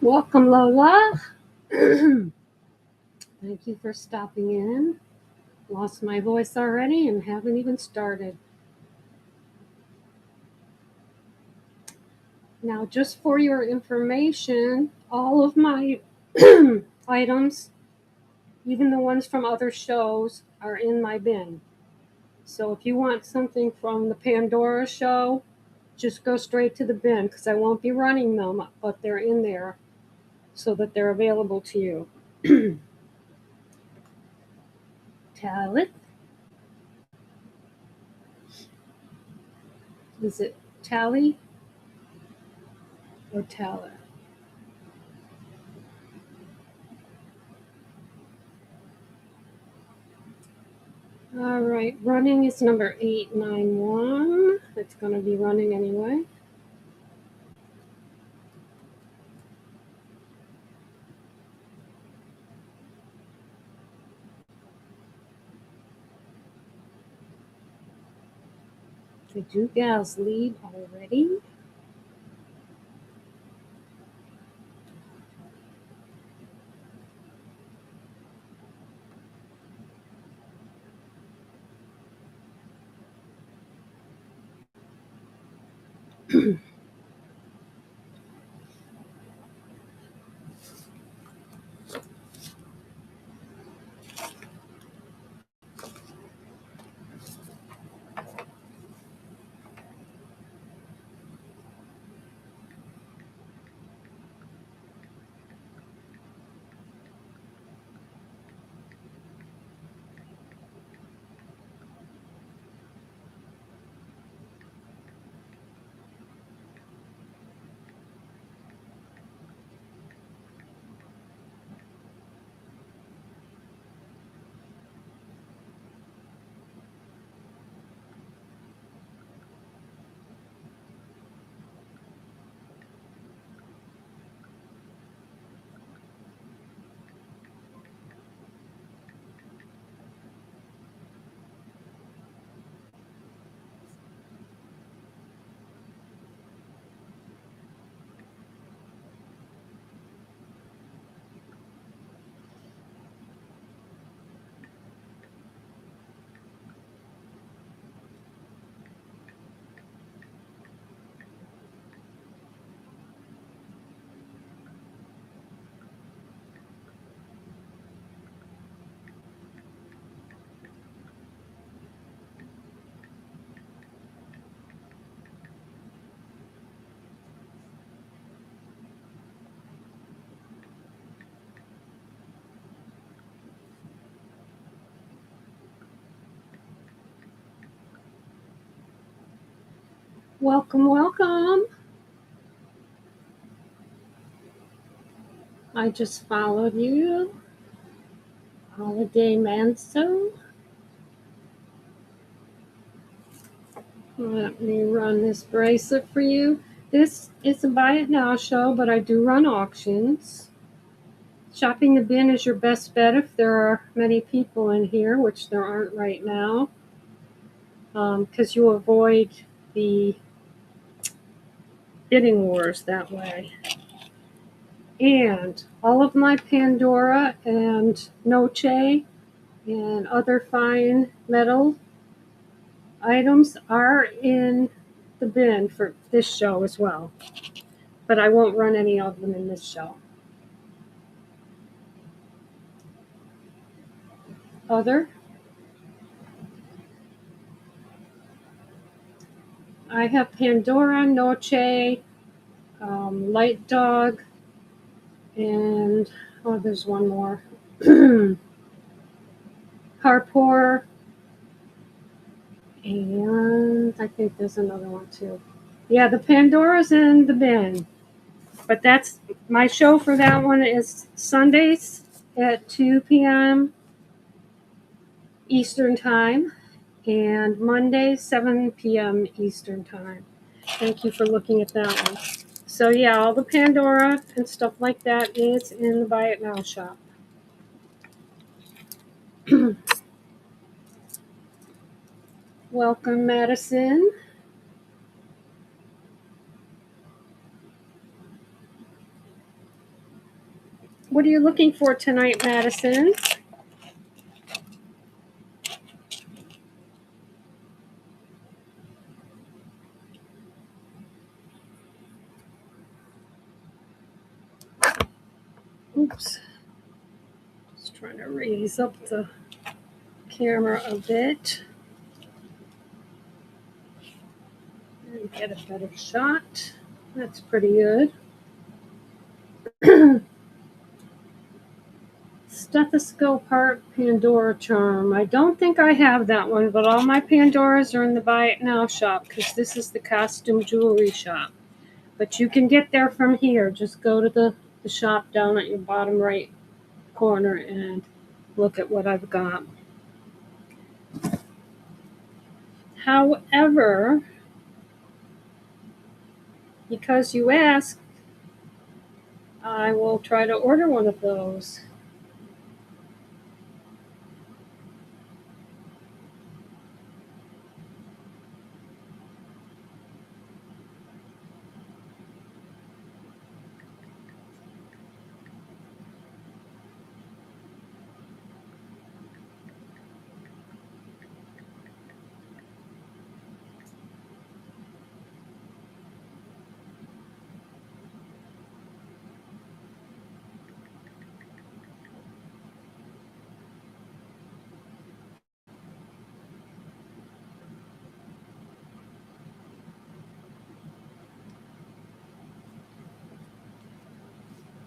Welcome, Lola. Thank you for stopping in. Lost my voice already and haven't even started. Now, just for your information, all of my items, even the ones from other shows, are in my bin. So if you want something from the Pandora show, just go straight to the bin because I won't be running them, but they're in there so that they're available to you. Talent? Is it Tally or Taller? All right, running is number 891. It's going to be running anyway. Did you gals leave already? Welcome, welcome. I just followed you. Holiday Manso. Let me run this bracelet for you. This is a buy it now show, but I do run auctions. Shopping the bin is your best bet if there are many people in here, which there aren't right now, because you avoid the bidding wars that way. And all of my Pandora and Noche and other fine metal items are in the bin for this show as well. But I won't run any of them in this show. Other? I have Pandora, Noche, Light Dog, and there's one more. Harpour, and I think there's another one too. Yeah, the Pandora's in the bin. But that's my show for that one is Sundays at 2 p.m. Eastern Time and Mondays 7 p.m. Eastern Time. Thank you for looking at that one. So yeah, all the Pandora and stuff like that is in the Buy It Now shop. Welcome, Madison. What are you looking for tonight, Madison? Oops. Just trying to raise up the camera a bit and get a better shot. That's pretty good. Stethoscope Heart Pandora Charm. I don't think I have that one, but all my Pandoras are in the Buy It Now shop because this is the costume jewelry shop. But you can get there from here. Just go to the shop down at your bottom right corner and look at what I've got. However, because you asked, I will try to order one of those.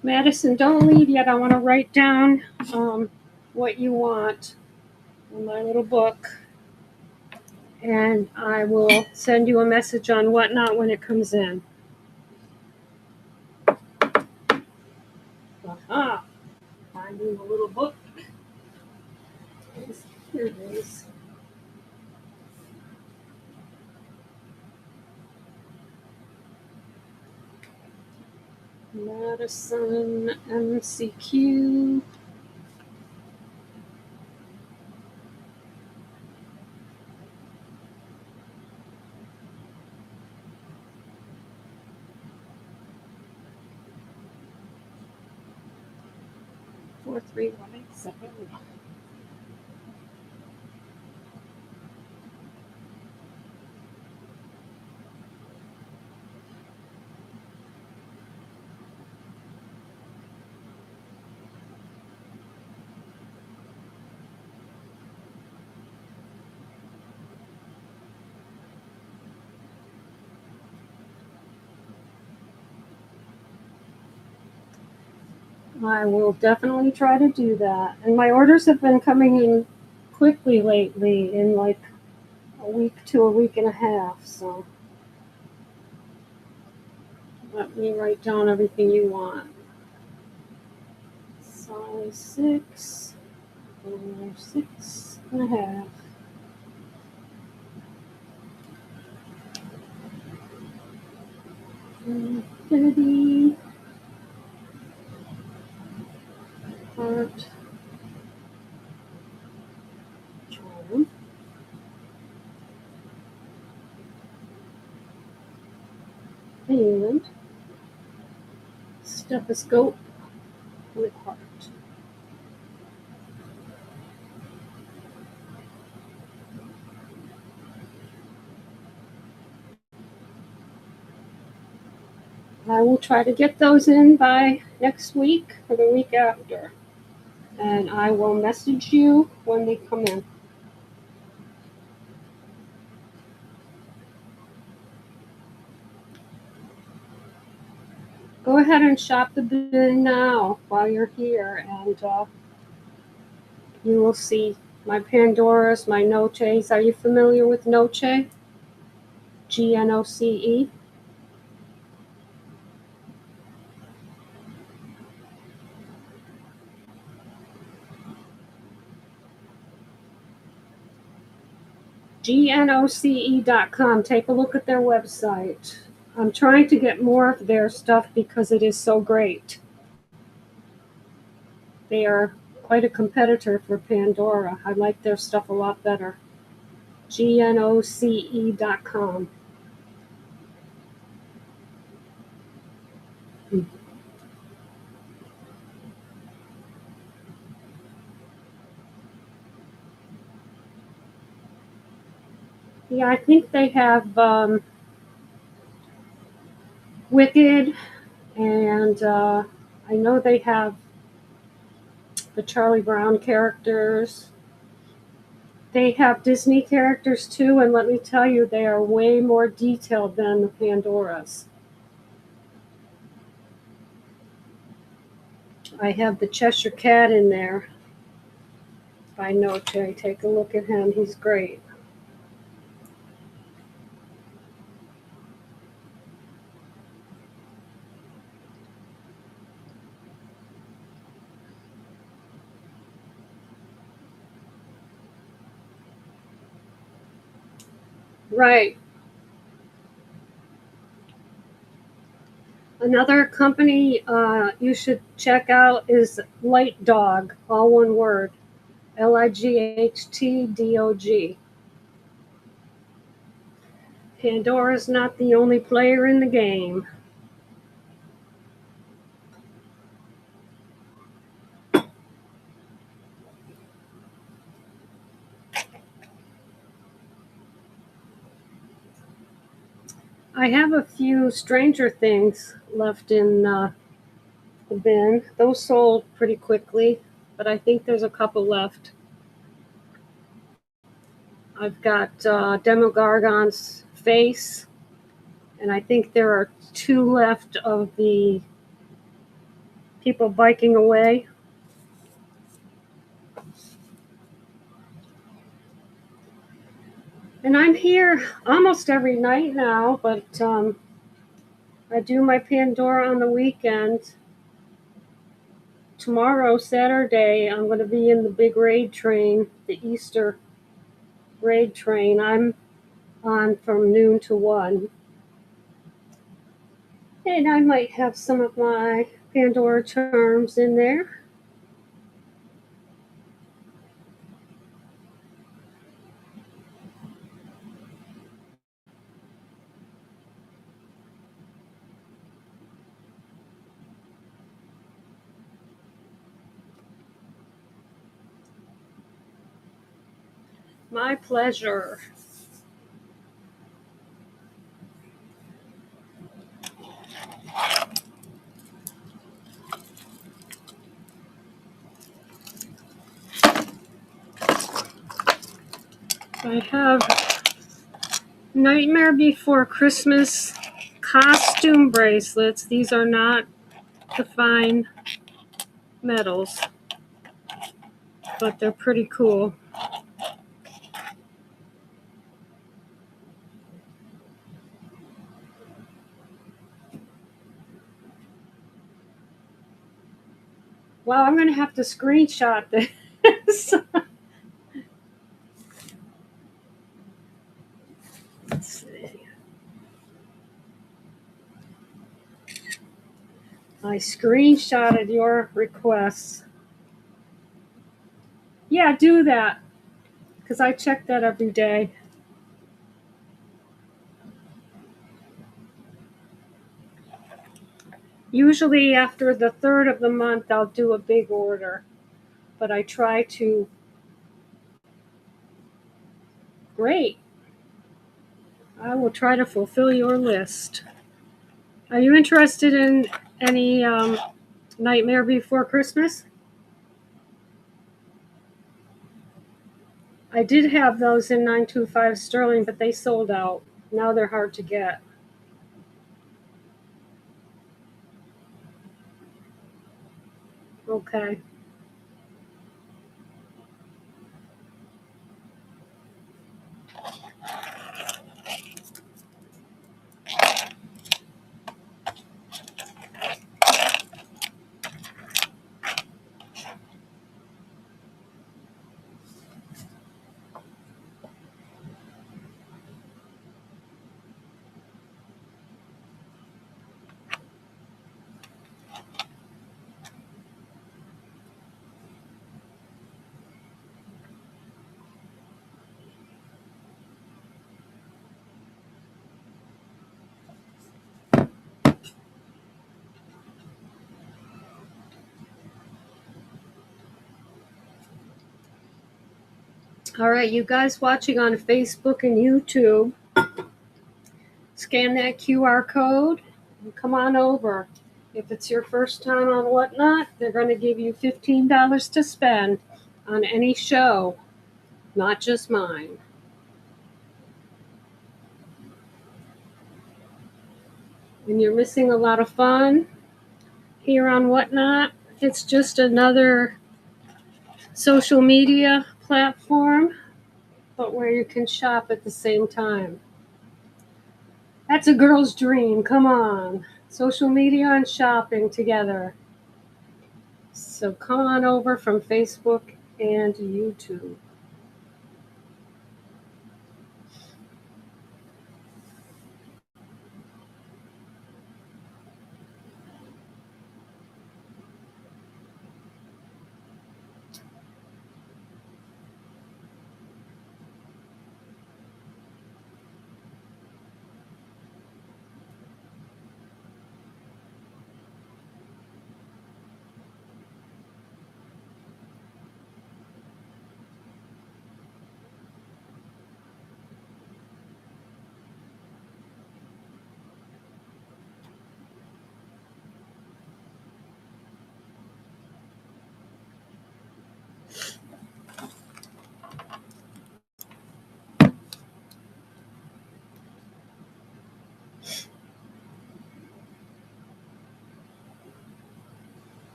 Madison, don't leave yet. I want to write down what you want in my little book. And I will send you a message on Whatnot when it comes in. Aha! Finding the little book. Here it is. Madison MCQ. Four, 3, 1, 8, 7. I will definitely try to do that. And my orders have been coming in quickly lately, in like a week to a week and a half. So let me write down everything you want. Size 6, or 6 and a half. Infinity Heart Charm. And stethoscope with heart. I will try to get those in by next week or the week after. And I will message you when they come in. Go ahead and shop the bin now while you're here, and you will see my Pandoras, my Noches. Are you familiar with Noche? Gnoce. Gnoce.com. Take a look at their website. I'm trying to get more of their stuff because it is so great. They are quite a competitor for Pandora. I like their stuff a lot better. Gnoce.com. Yeah, I think they have Wicked, and I know they have the Charlie Brown characters. They have Disney characters too, and let me tell you, they are way more detailed than the Pandoras. I have the Cheshire Cat in there by No Cherry. Take a look at him, he's great. Right. Another company you should check out is Light Dog, all one word. Lightdog. Pandora's not the only player in the game. I have a few Stranger Things left in the bin. Those sold pretty quickly, but I think there's a couple left. I've got Demogorgon's face, and I think there are two left of the people biking away. And I'm here almost every night now, but I do my Pandora on the weekend. Tomorrow, Saturday, I'm going to be in the big raid train, the Easter raid train. I'm on from noon to 1. And I might have some of my Pandora charms in there. My pleasure. I have Nightmare Before Christmas costume bracelets. These are not the fine metals, but they're pretty cool. Wow, I'm going to have to screenshot this. Let's see. I screenshotted your requests. Yeah, do that because I check that every day. Usually, after the third of the month, I'll do a big order, but I try to. Great. I will try to fulfill your list. Are you interested in any Nightmare Before Christmas? I did have those in 925 sterling, but they sold out. Now they're hard to get. Okay. All right, you guys watching on Facebook and YouTube, scan that QR code and come on over. If it's your first time on Whatnot, they're going to give you $15 to spend on any show, not just mine. And you're missing a lot of fun here on Whatnot. It's just another social media platform, but where you can shop at the same time. That's a girl's dream. Come on. Social media and shopping together. So come on over from Facebook and YouTube.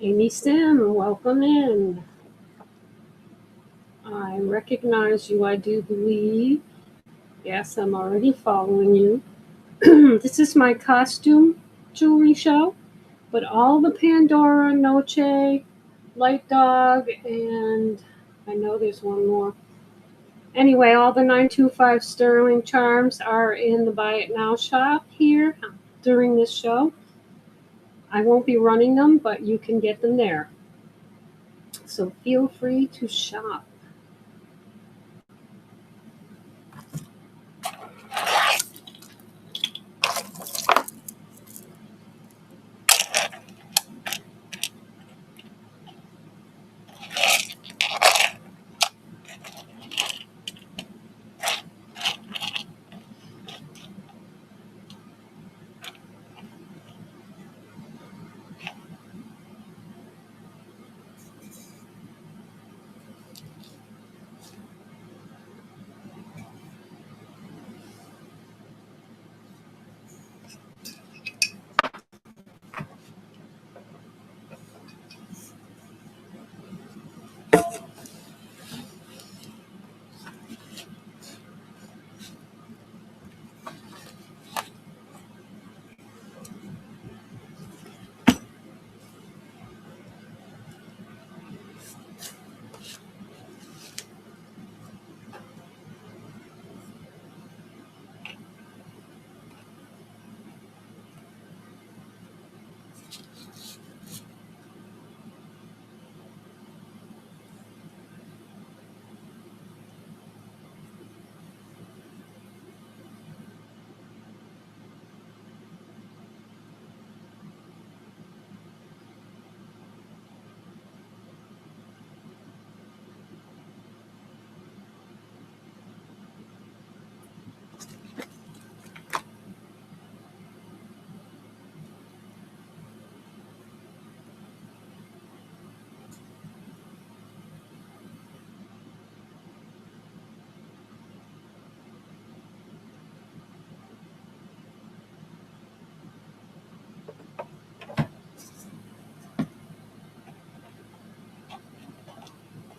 Amy Sim, welcome in. I recognize you, I do believe. Yes, I'm already following you. This is my costume jewelry show, but all the Pandora, Noche, Light Dog, and I know there's one more. Anyway, all the 925 sterling charms are in the Buy It Now shop here during this show. I won't be running them, but you can get them there. So feel free to shop.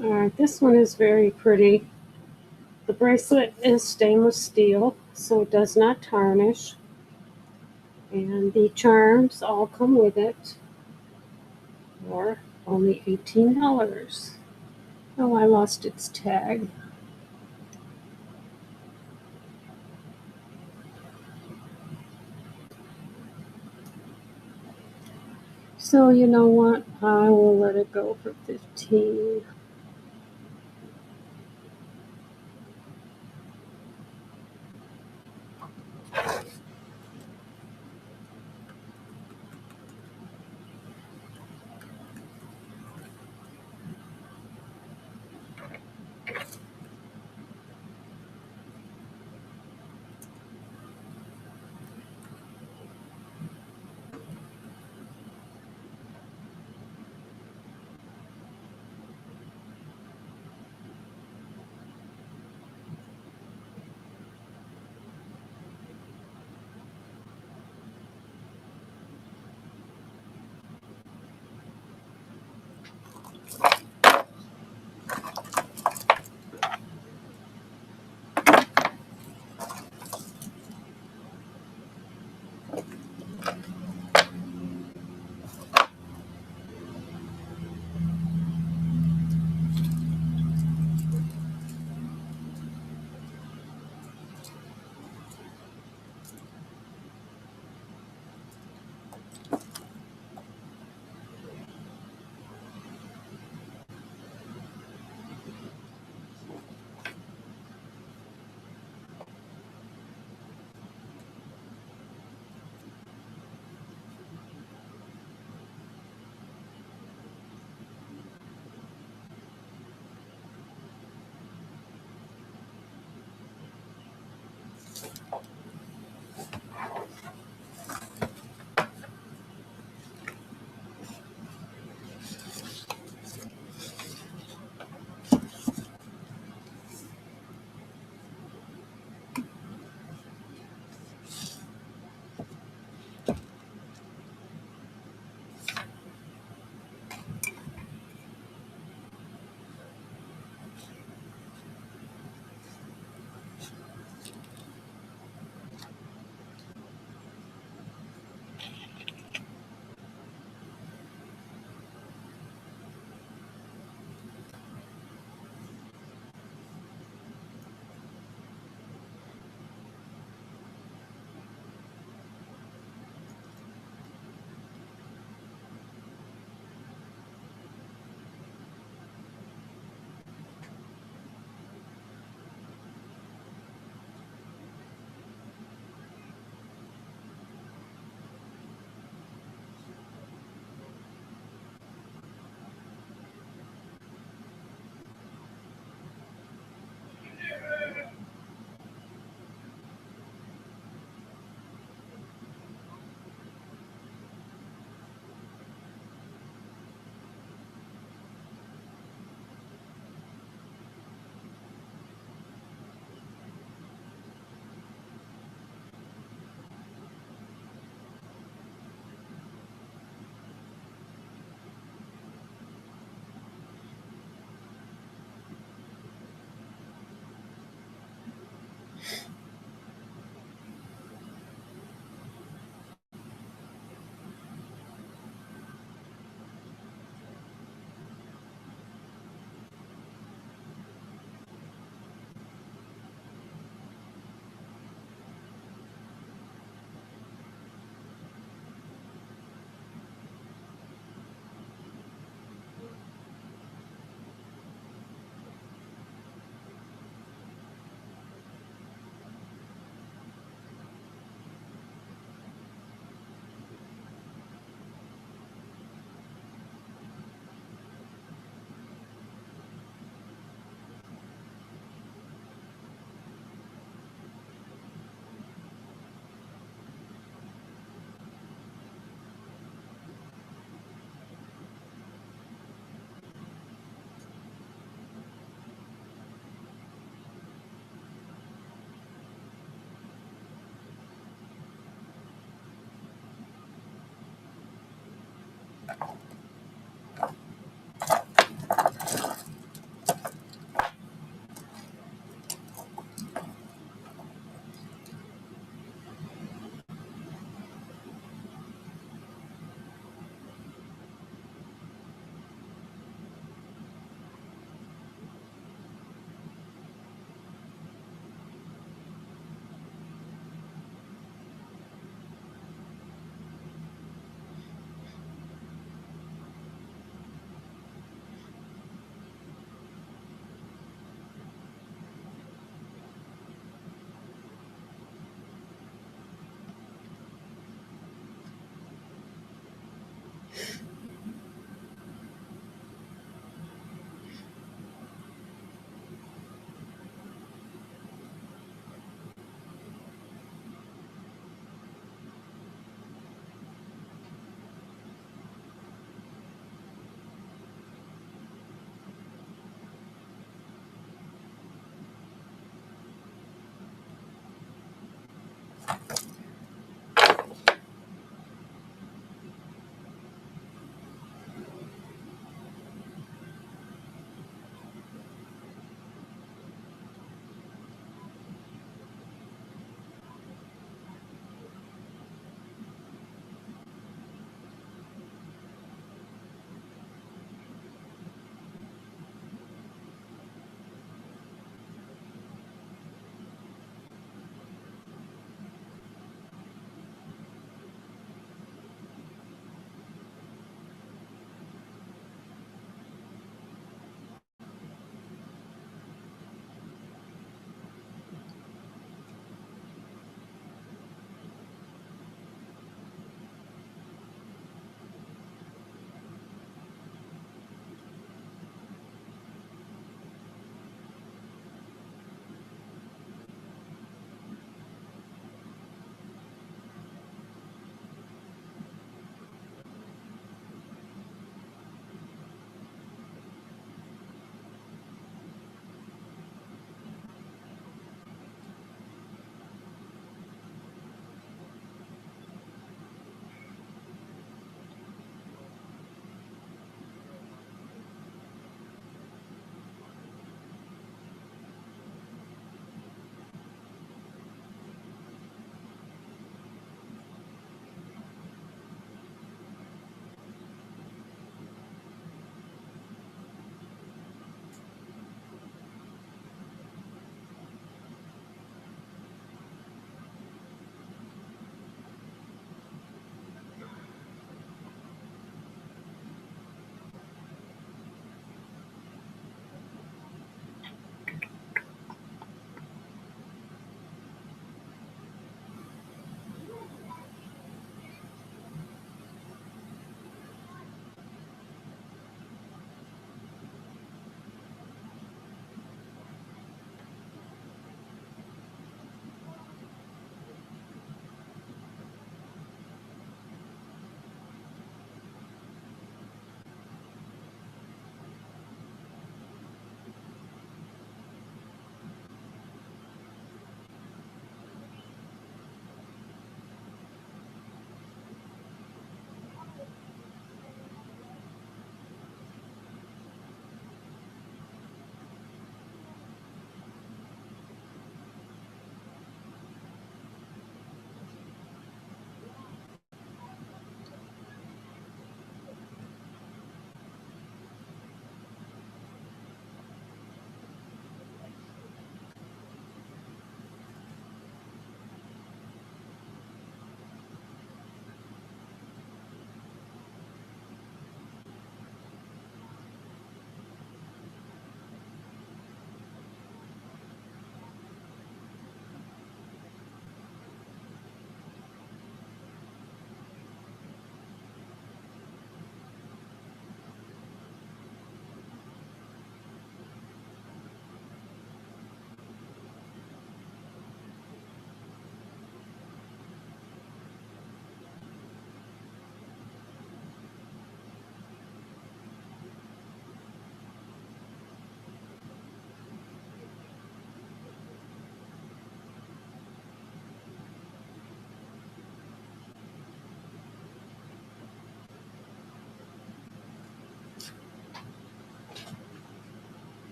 All right, this one is very pretty. The bracelet is stainless steel, so it does not tarnish. And the charms all come with it for only $18. Oh, I lost its tag. So you know what? I will let it go for 15.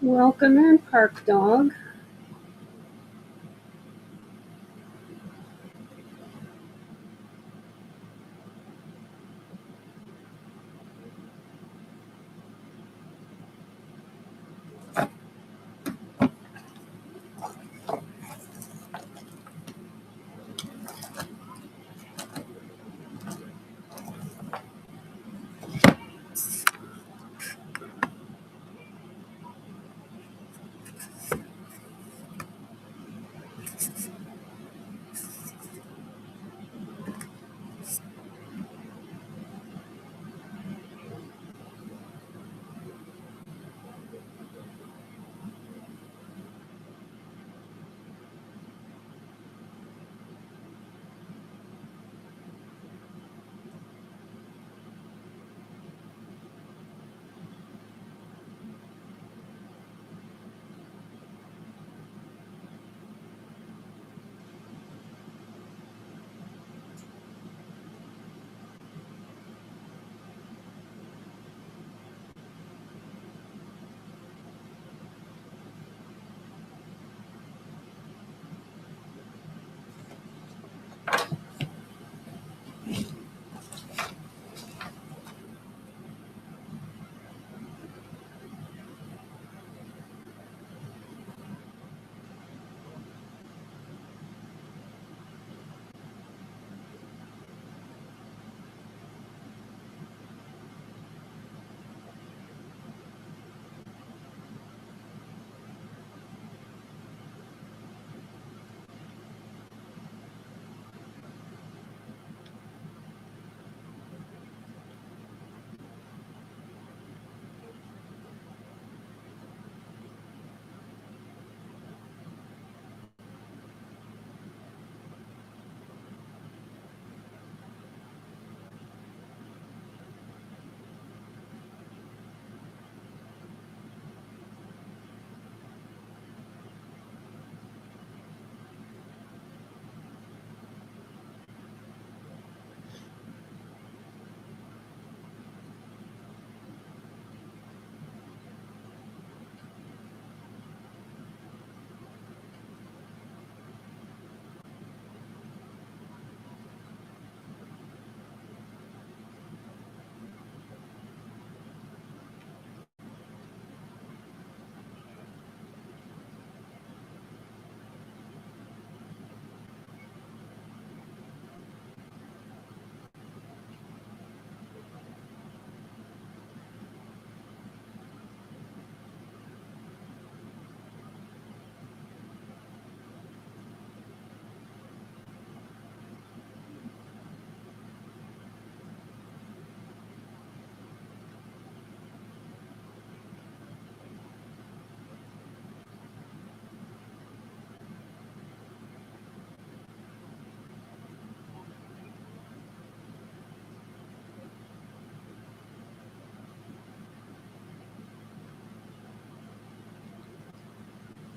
Welcome in, Park Dog.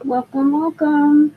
Welcome, welcome.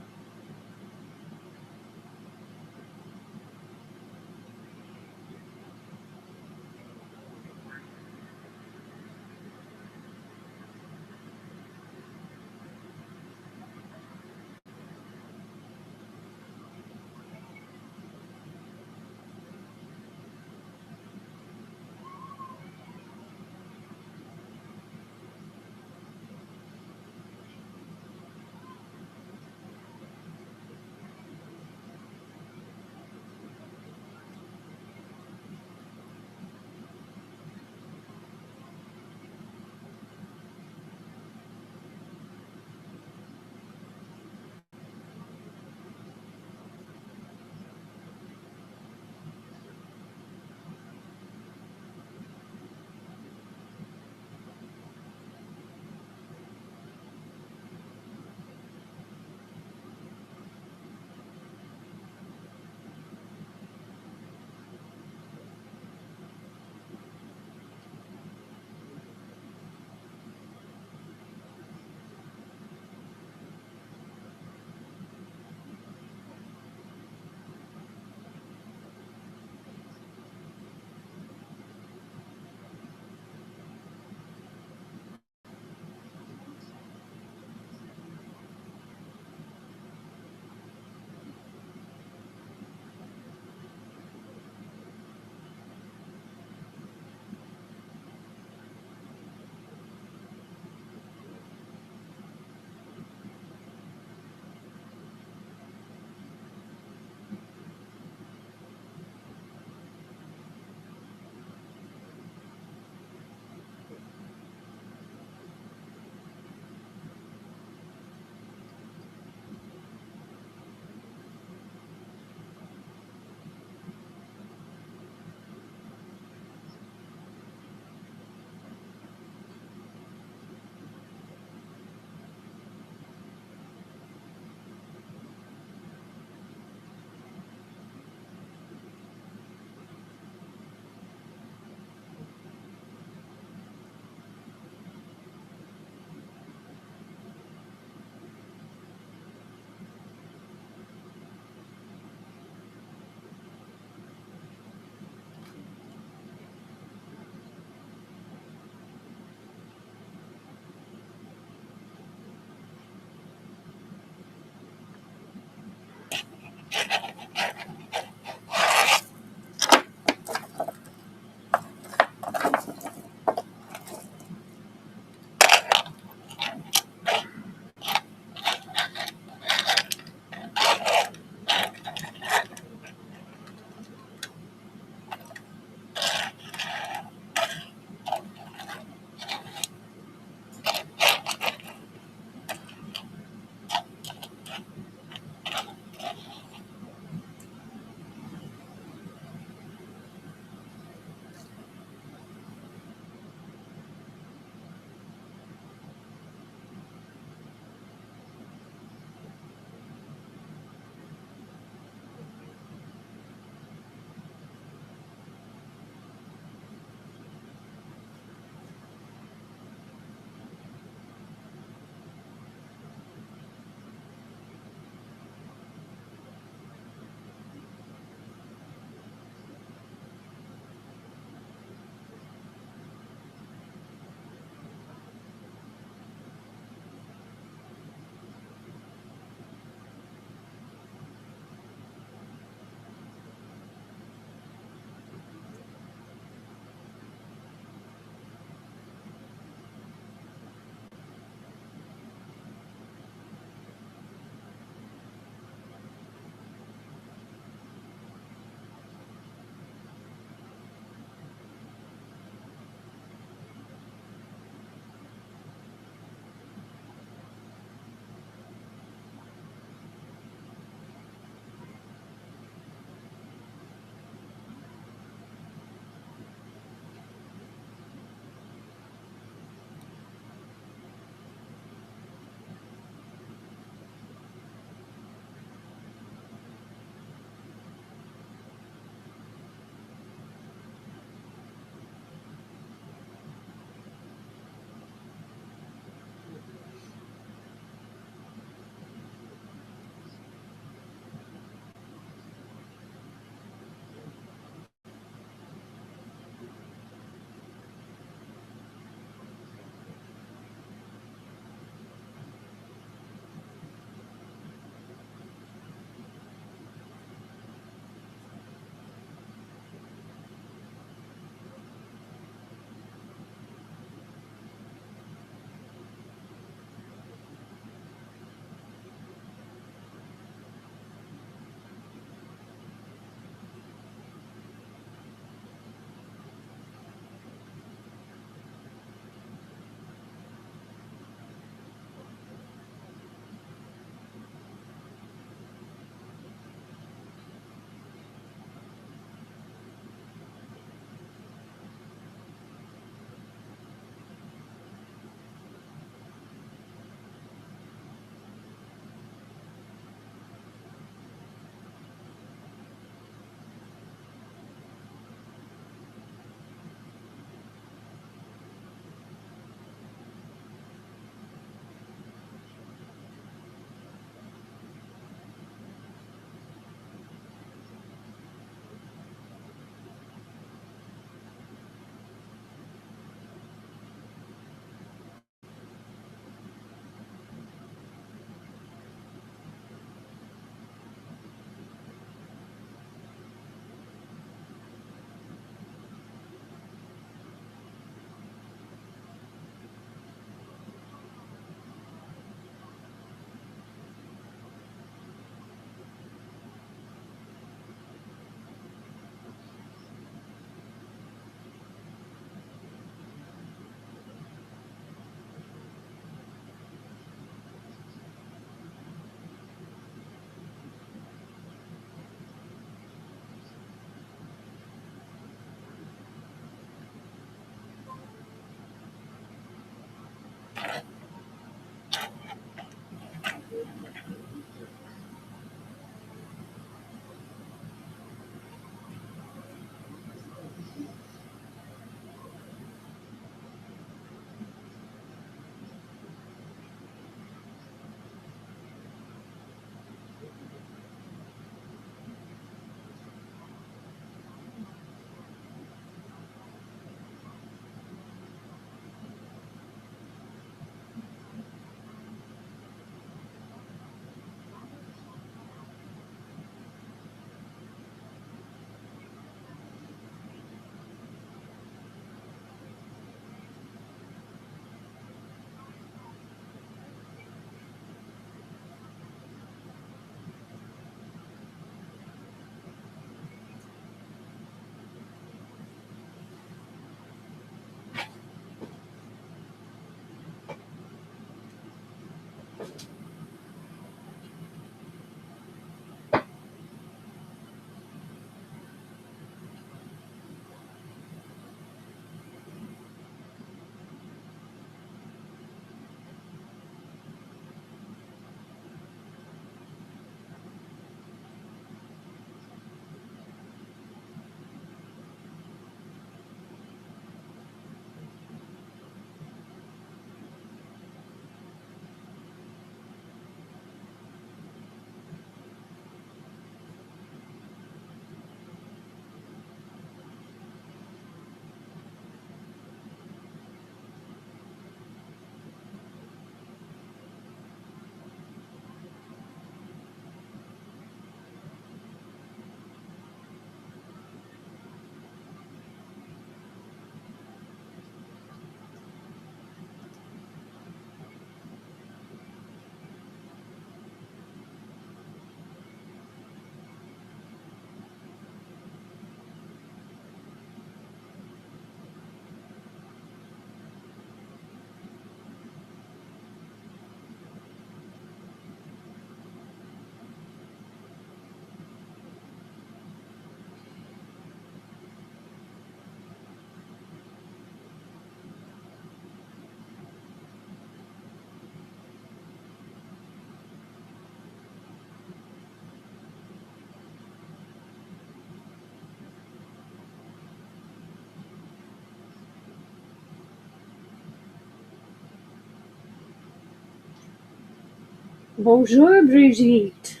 Bonjour, Brigitte.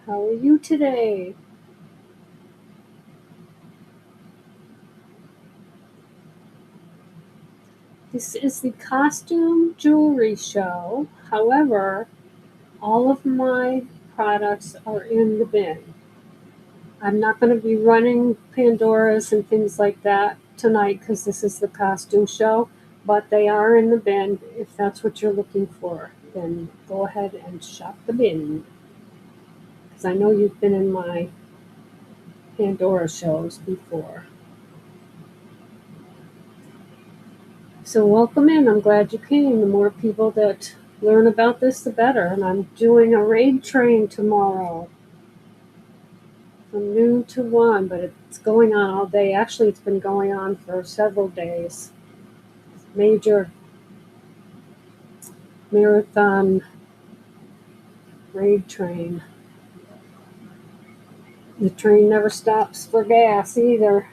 How are you today? This is the costume jewelry show. However, all of my products are in the bin. I'm not going to be running Pandoras and things like that tonight because this is the costume show, but they are in the bin. If that's what you're looking for, then go ahead and shop the bin. Because I know you've been in my Pandora shows before. So welcome in. I'm glad you came. The more people that learn about this, the better. And I'm doing a raid train tomorrow from noon to 1, but it's going on all day. Actually, it's been going on for several days. Major marathon raid train. The train never stops for gas either.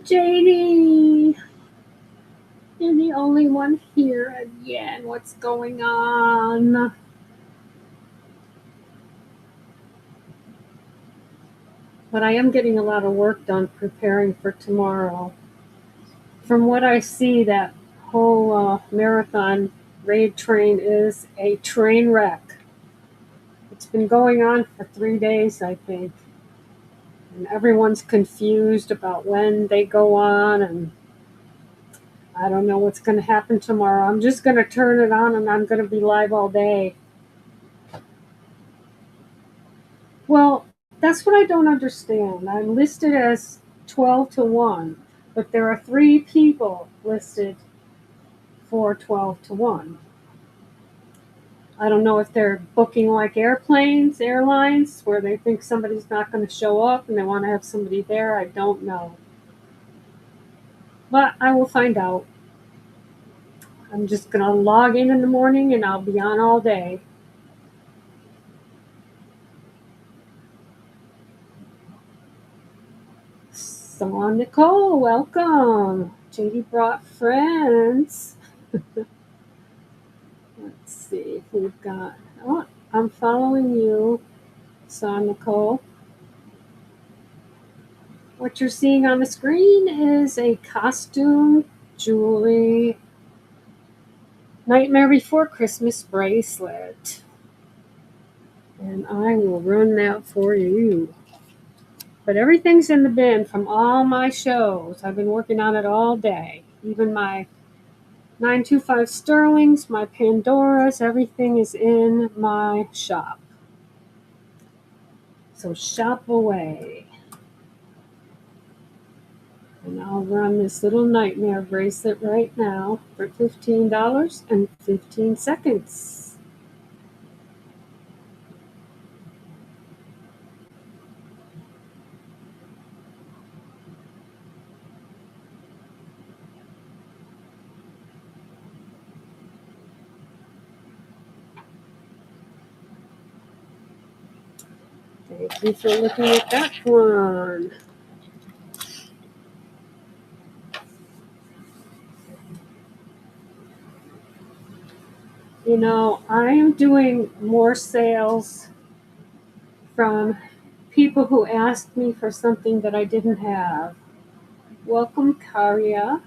JD, you're the only one here again. What's going on? But I am getting a lot of work done preparing for tomorrow. From what I see, that whole marathon raid train is a train wreck. It's been going on for 3 days, I think. And everyone's confused about when they go on, and I don't know what's going to happen tomorrow. I'm just going to turn it on and I'm going to be live all day. Well, that's what I don't understand. I'm listed as 12 to 1, but there are 3 people listed for 12 to 1. I don't know if they're booking like airlines, where they think somebody's not going to show up and they want to have somebody there. I don't know. But I will find out. I'm just going to log in the morning and I'll be on all day. So, Nicole, welcome. JD brought friends. Let's see if we've got. Oh, I'm following you, so Nicole. What you're seeing on the screen is a costume, jewelry, Nightmare Before Christmas bracelet. And I will run that for you. But everything's in the bin from all my shows. I've been working on it all day. Even my 925 Sterlings, my Pandoras, everything is in my shop. So shop away. And I'll run this little nightmare bracelet right now for $15.15. Thank you for looking at that one. You know, I am doing more sales from people who asked me for something that I didn't have. Welcome, Carla.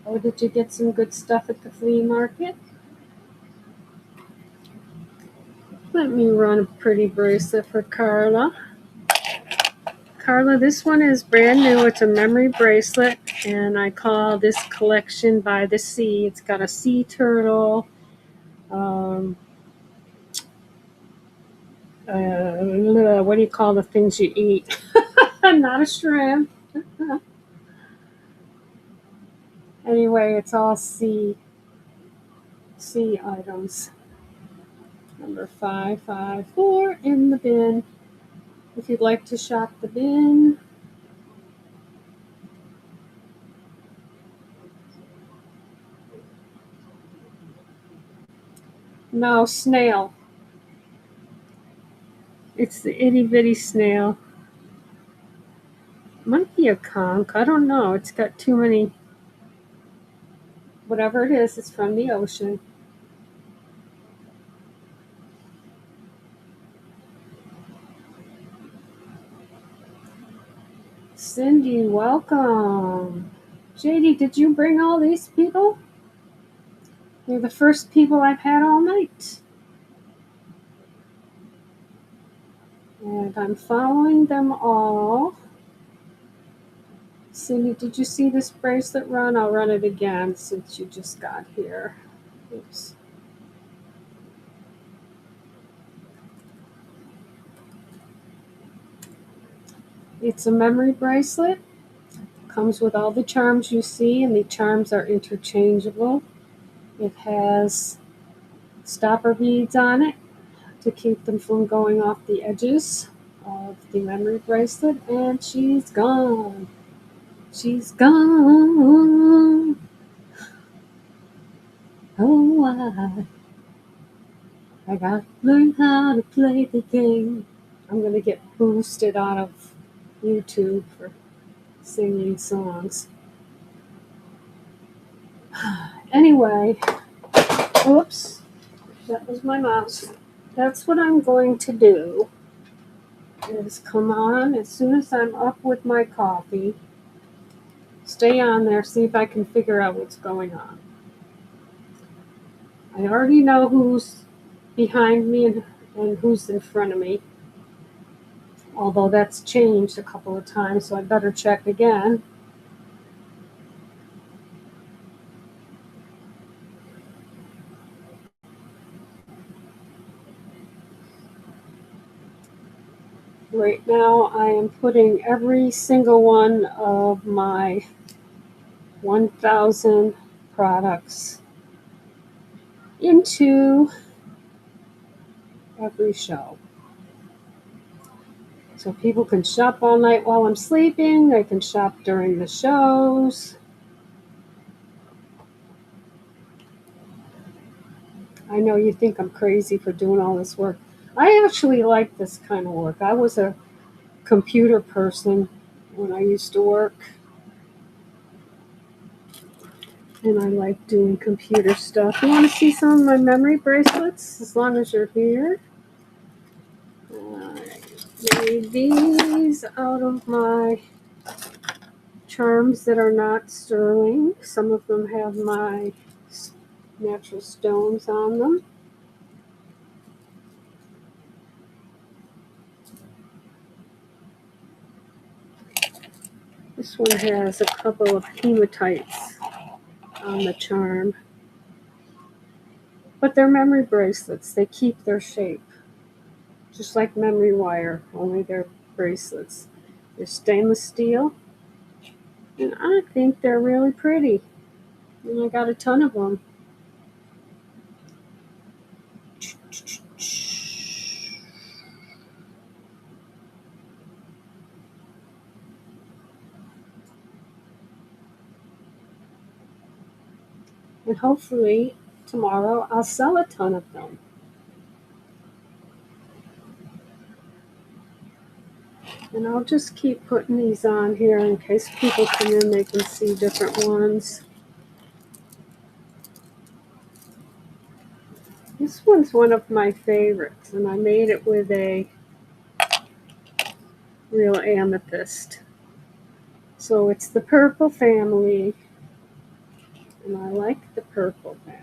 Oh, did you get some good stuff at the flea market? Let me run a pretty bracelet for Carla. Carla, this one is brand new. It's a memory bracelet, and I call this collection By the Sea. It's got a sea turtle, what do you call the things you eat? Not a shrimp. Anyway, it's all sea items. Number 554 in the bin. If you'd like to shop the bin. No, snail. It's the itty bitty snail. Might be a conch. I don't know. It's got too many. Whatever it is, it's from the ocean. Cindy, welcome. JD, did you bring all these people? They're the first people I've had all night. And I'm following them all. Cindy, did you see this bracelet run? I'll run it again since you just got here. Oops. It's a memory bracelet. Comes with all the charms you see, and the charms are interchangeable. It has stopper beads on it to keep them from going off the edges of the memory bracelet, and she's gone. She's gone. Oh, I got to learn how to play the game. I'm going to get boosted out of YouTube for singing songs. Anyway, oops, that was my mouse. That's what I'm going to do, is come on as soon as I'm up with my coffee, stay on there, see if I can figure out what's going on. I already know who's behind me and who's in front of me, although that's changed a couple of times, so I better check again. Right now I am putting every single one of my 1,000 products into every show. So people can shop all night while I'm sleeping, they can shop during the shows. I know you think I'm crazy for doing all this work. I actually like this kind of work. I was a computer person when I used to work, and I like doing computer stuff. You want to see some of my memory bracelets, as long as you're here? I made these out of my charms that are not sterling. Some of them have my natural stones on them. This one has a couple of hematites on the charm. But they're memory bracelets. They keep their shape. Just like memory wire, only they're bracelets. They're stainless steel. And I think they're really pretty. And I got a ton of them. And hopefully tomorrow I'll sell a ton of them. And I'll just keep putting these on here in case people come in, they can see different ones. This one's one of my favorites, and I made it with a real amethyst. So it's the purple family, and I like the purple family.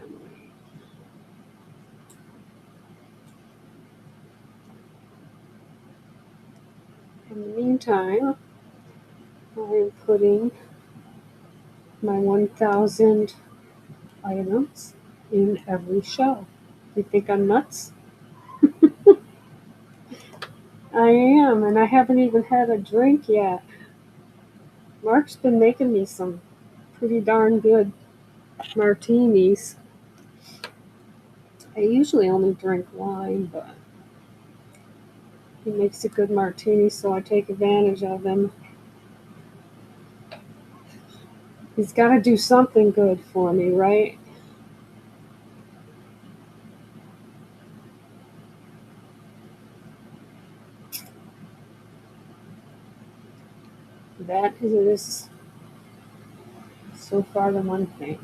In the meantime, I'm putting my 1,000 items in every show. You think I'm nuts? I am, and I haven't even had a drink yet. Mark's been making me some pretty darn good martinis. I usually only drink wine, but he makes a good martini, so I take advantage of him. He's got to do something good for me, right? That is so far the one thing.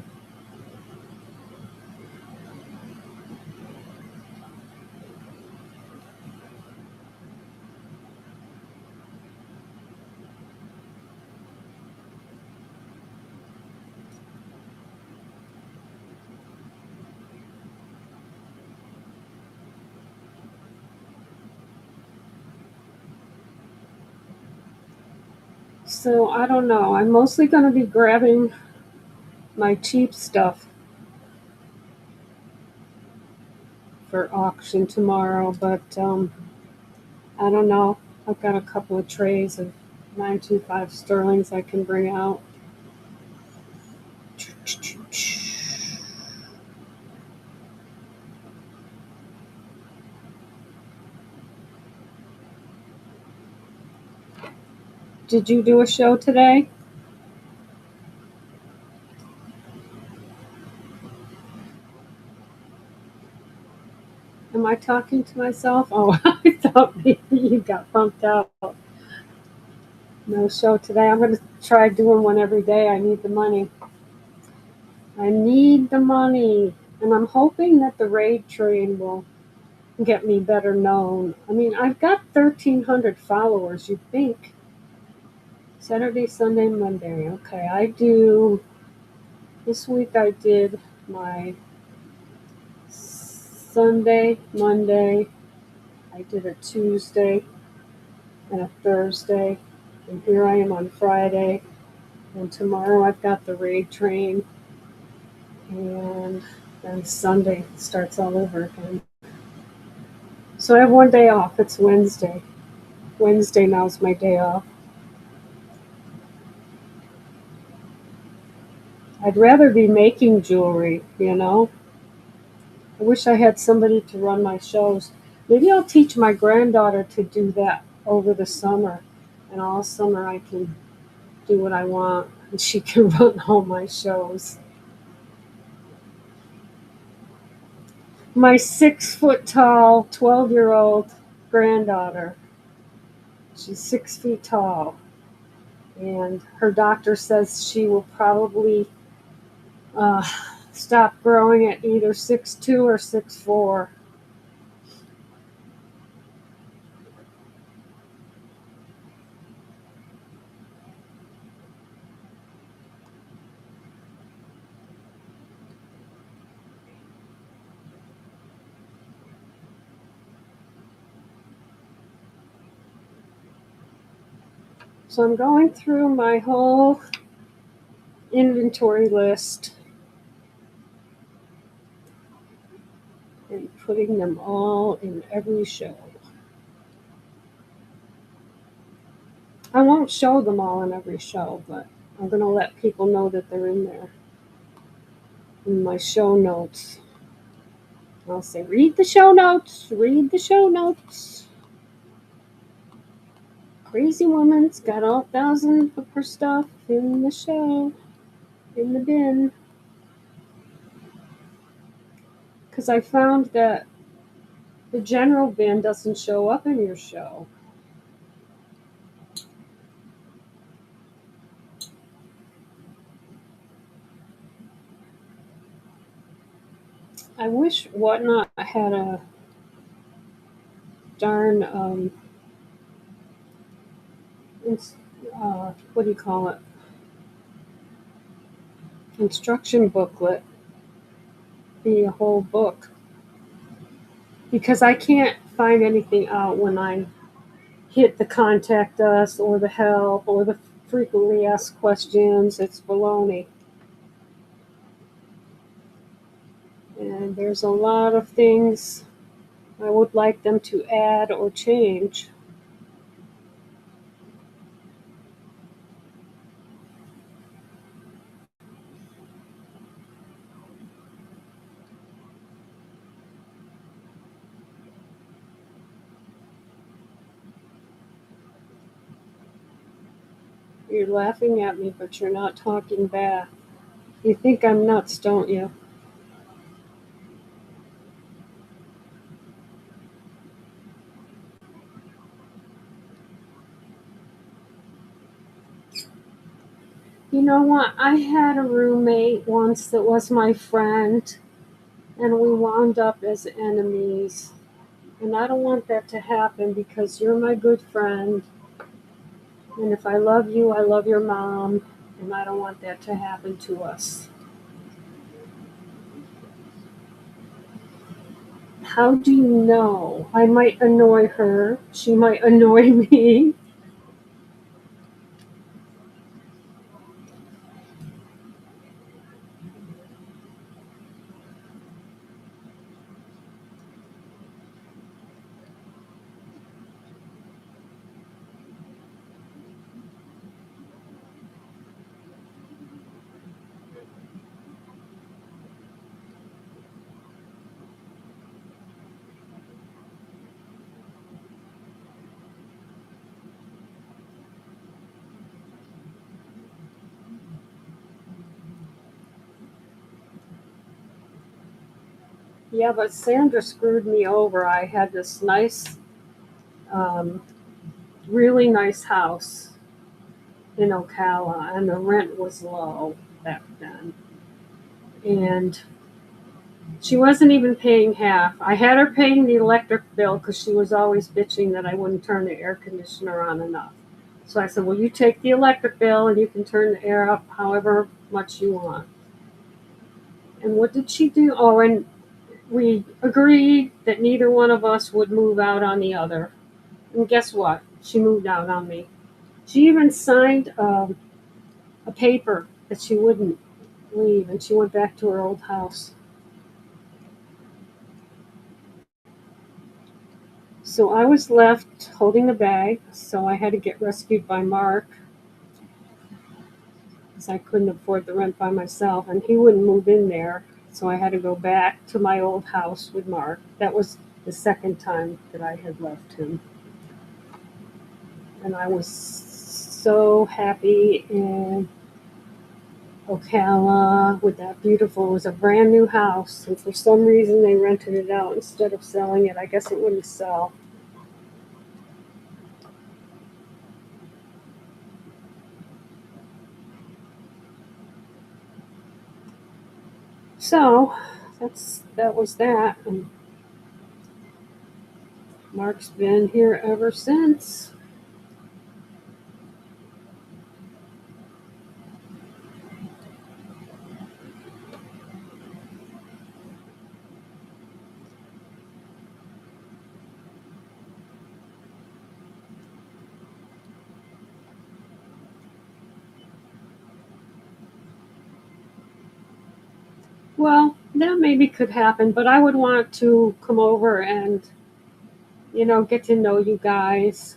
So I don't know. I'm mostly going to be grabbing my cheap stuff for auction tomorrow, but I don't know. I've got a couple of trays of 925 sterlings I can bring out. Did you do a show today? Am I talking to myself? Oh, I thought maybe you got bumped out. No show today. I'm going to try doing one every day. I need the money. I need the money. And I'm hoping that the raid train will get me better known. I mean, I've got 1,300 followers, you'd think. Saturday, Sunday, Monday. Okay, this week I did my Sunday, Monday, I did a Tuesday and a Thursday, and here I am on Friday, and tomorrow I've got the raid train, and then Sunday starts all over again. So I have one day off. It's Wednesday. Wednesday now is my day off. I'd rather be making jewelry, you know? I wish I had somebody to run my shows. Maybe I'll teach my granddaughter to do that over the summer, and all summer I can do what I want, and she can run all my shows. My 6 foot tall, 12-year-old granddaughter, she's 6 feet tall, and her doctor says she will probably uh, stop growing at either 6'2" or 6'4". So I'm going through my whole inventory list and putting them all in every show. I won't show them all in every show, but I'm going to let people know that they're in there in my show notes. I'll say, read the show notes, read the show notes. Crazy woman's got all 1,000 of her stuff in the show, in the bin. Because I found that the general bin doesn't show up in your show. I wish Whatnot had a darn, what do you call it? Instruction booklet, be a whole book. Because I can't find anything out when I hit the contact us or the help or the frequently asked questions. It's baloney. And there's a lot of things I would like them to add or change. You're laughing at me, but you're not talking back. You think I'm nuts, don't you? You know what? I had a roommate once that was my friend, and we wound up as enemies. And I don't want that to happen because you're my good friend. And if I love you, I love your mom. And I don't want that to happen to us. How do you know? I might annoy her. She might annoy me. Yeah, but Sandra screwed me over. I had this nice, um, really nice house in Ocala, and the rent was low back then. And she wasn't even paying half. I had her paying the electric bill because she was always bitching that I wouldn't turn the air conditioner on enough. So I said, well, you take the electric bill and you can turn the air up however much you want. And what did she do? Oh, and we agreed that neither one of us would move out on the other. And guess what? She moved out on me. She even signed a paper that she wouldn't leave, and she went back to her old house. So I was left holding the bag, so I had to get rescued by Mark because I couldn't afford the rent by myself, and he wouldn't move in there. So I had to go back to my old house with Mark. That was the second time that I had left him. And I was so happy in Ocala with that beautiful, it was a brand new house. And for some reason, they rented it out instead of selling it. I guess it wouldn't sell. So that was that. And Mark's been here ever since. Well, that maybe could happen, but I would want to come over and, get to know you guys.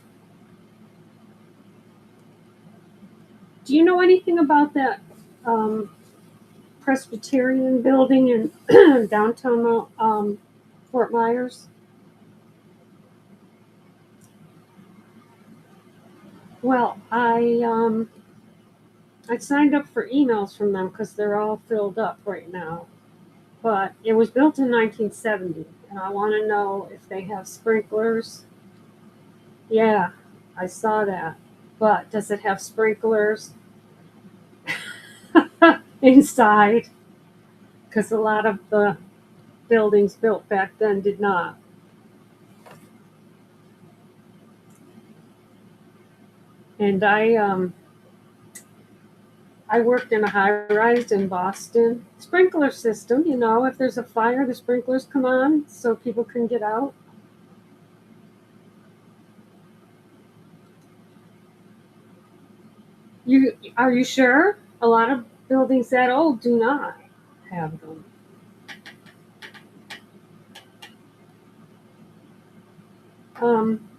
Do you know anything about that um, Presbyterian building in downtown Fort Myers? Well, I signed up for emails from them because they're all filled up right now. But it was built in 1970, and I want to know if they have sprinklers. Yeah, I saw that. But does it have sprinklers inside? Because a lot of the buildings built back then did not. And I worked in a high rise in Boston. Sprinkler system, if there's a fire, the sprinklers come on so people can get out. Are you sure? A lot of buildings that old do not have them. Um,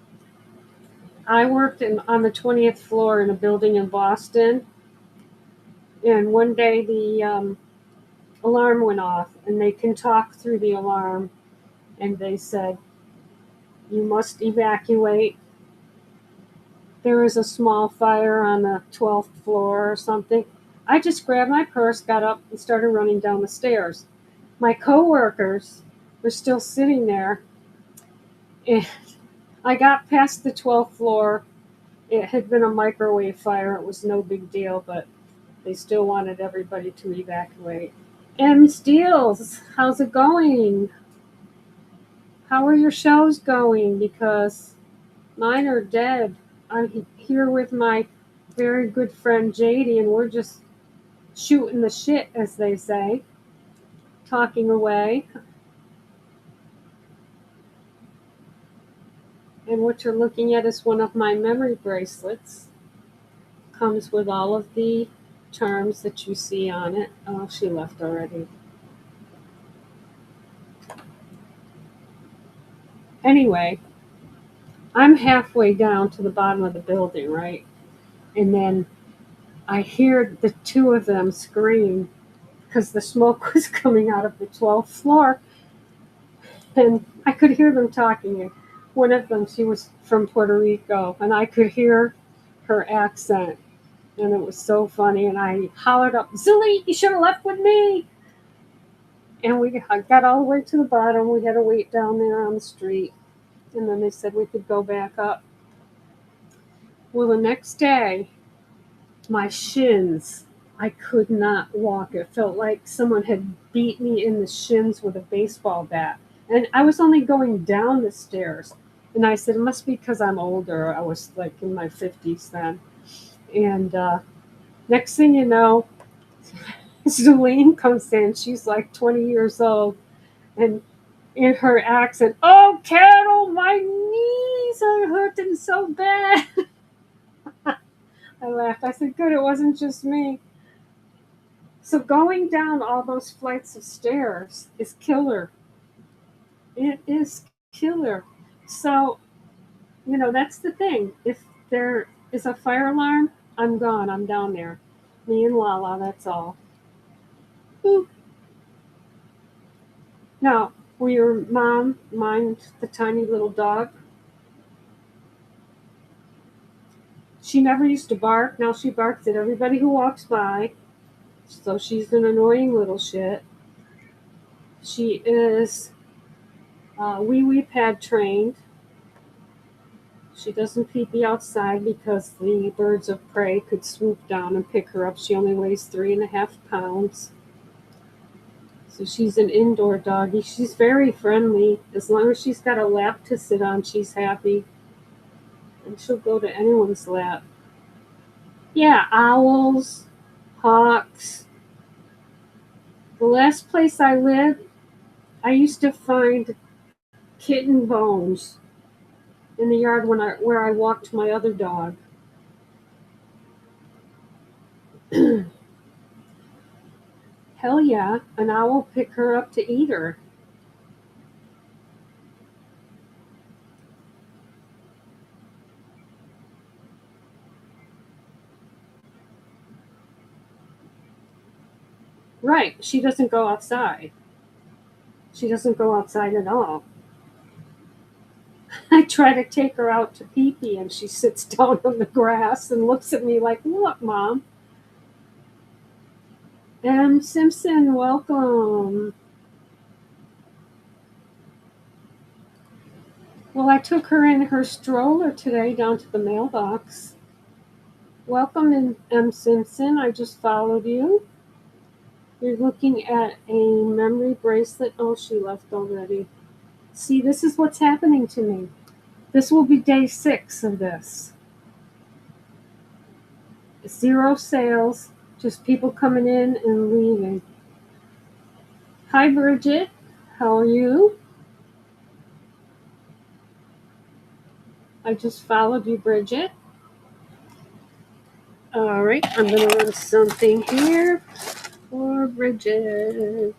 I worked on the 20th floor in a building in Boston, and one day the alarm went off, and they can talk through the alarm, and they said, you must evacuate. There is a small fire on the 12th floor or something. I just grabbed my purse, got up, and started running down the stairs. My coworkers were still sitting there, and I got past the 12th floor. It had been a microwave fire. It was no big deal, but they still wanted everybody to evacuate. M. Steels, how's it going? How are your shows going? Because mine are dead. I'm here with my very good friend JD, and we're just shooting the shit, as they say, talking away. And what you're looking at is one of my memory bracelets. Comes with all of the charms that you see on it. Oh, she left already. Anyway, I'm halfway down to the bottom of the building, right? And then I hear the two of them scream because the smoke was coming out of the 12th floor. And I could hear them talking. One of them, she was from Puerto Rico, and I could hear her accent. And it was so funny. And I hollered up, Zuli, you should have left with me. And I got all the way to the bottom. We had to wait down there on the street. And then they said we could go back up. Well, the next day, my shins, I could not walk. It felt like someone had beat me in the shins with a baseball bat. And I was only going down the stairs. And I said, it must be because I'm older. I was like in my 50s then. And next thing you know, Zulene comes in. She's like 20 years old. And in her accent, oh, Carol, my knees are hurting so bad. I laughed. I said, good, it wasn't just me. So going down all those flights of stairs is killer. It is killer. So, that's the thing. If there is a fire alarm, I'm gone. I'm down there. Me and Lala, that's all. Ooh. Now, will your mom mind the tiny little dog? She never used to bark. Now she barks at everybody who walks by. So she's an annoying little shit. She is wee wee pad trained. She doesn't pee pee outside because the birds of prey could swoop down and pick her up. She only weighs 3.5 pounds. So she's an indoor doggy. She's very friendly. As long as she's got a lap to sit on, she's happy. And she'll go to anyone's lap. Yeah, owls, hawks. The last place I lived, I used to find kitten bones in the yard where I walked my other dog. Hell yeah, an owl will pick her up to eat her. Right, she doesn't go outside. She doesn't go outside at all. I try to take her out to pee pee and she sits down on the grass and looks at me like, what, Mom? M. Simpson, welcome. Well, I took her in her stroller today down to the mailbox. Welcome, M. Simpson. I just followed you. You're looking at a memory bracelet. Oh, she left already. See, this is what's happening to me. This will be day 6 of this. 0 sales, just people coming in and leaving. Hi, Bridget. How are you? I just followed you, Bridget. All right, I'm going to run something here for Bridget.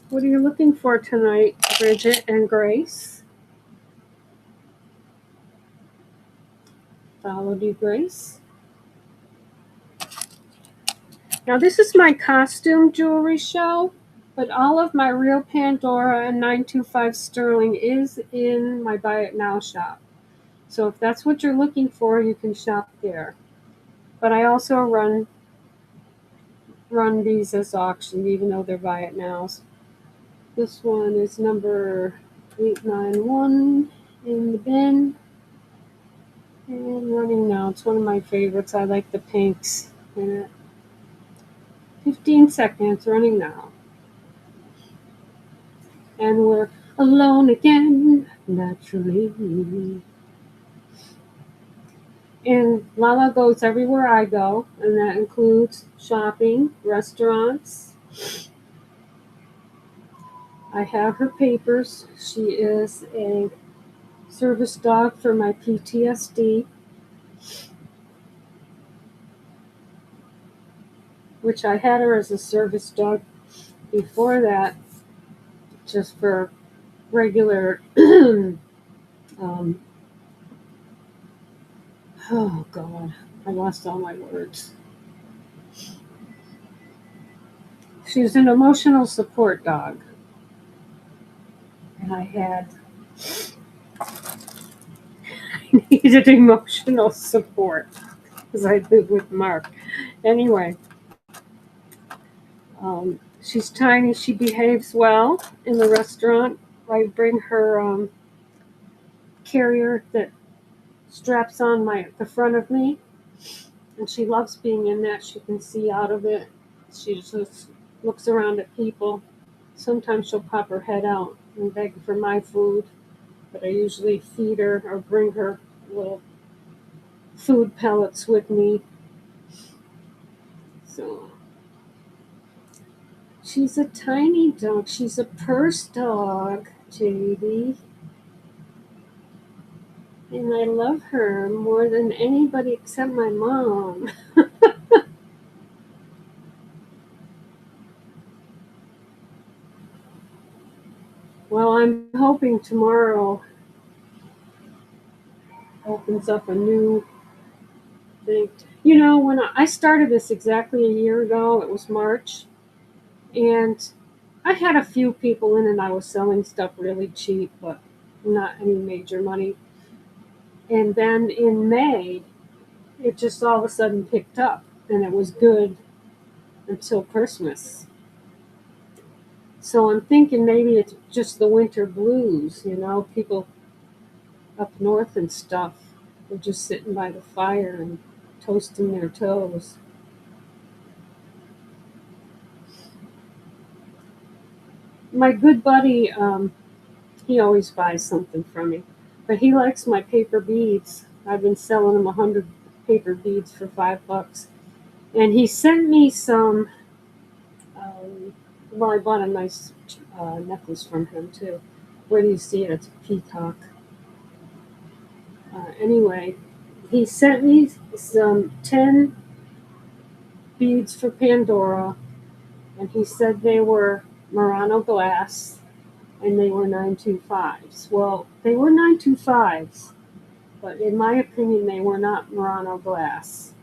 What are you looking for tonight, Bridget and Grace? Followed you, Grace. Now, this is my costume jewelry show, but all of my real Pandora and 925 sterling is in my Buy It Now shop. So if that's what you're looking for, you can shop there. But I also run these as auction, even though they're Buy It Nows. This one is number 891 in the bin. And running now. It's one of my favorites. I like the pinks in it. 15 seconds running now. And we're alone again, naturally. And Lala goes everywhere I go, and that includes shopping, restaurants. I have her papers. She is a service dog for my PTSD, which I had her as a service dog before that, just for regular, oh God, I lost all my words. She was an emotional support dog. And I needed emotional support because I lived with Mark. Anyway, She's tiny. She behaves well in the restaurant. I bring her carrier that straps on the front of me, and she loves being in that. She can see out of it. She just looks around at people. Sometimes she'll pop her head out and beg for my food, but I usually feed her or bring her little food pellets with me. So she's a tiny dog. She's a purse dog, JD. And I love her more than anybody except my mom. Well, I'm hoping tomorrow opens up a new thing. You know, when I started this exactly a year ago, it was March, and I had a few people in and I was selling stuff really cheap, but not any major money. And then in May, it just all of a sudden picked up, and it was good until Christmas. So I'm thinking maybe it's just the winter blues, you know, people up north and stuff were just sitting by the fire and toasting their toes. My good buddy, he always buys something from me, but he likes my paper beads. I've been selling him 100 paper beads for $5, and he sent me some. Well, I bought a nice necklace from him too. Where do you see it? It's a peacock. Anyway, he sent me some 10 beads for Pandora, and he said they were Murano glass and they were 925s. Well, they were 925s, but in my opinion, they were not Murano glass.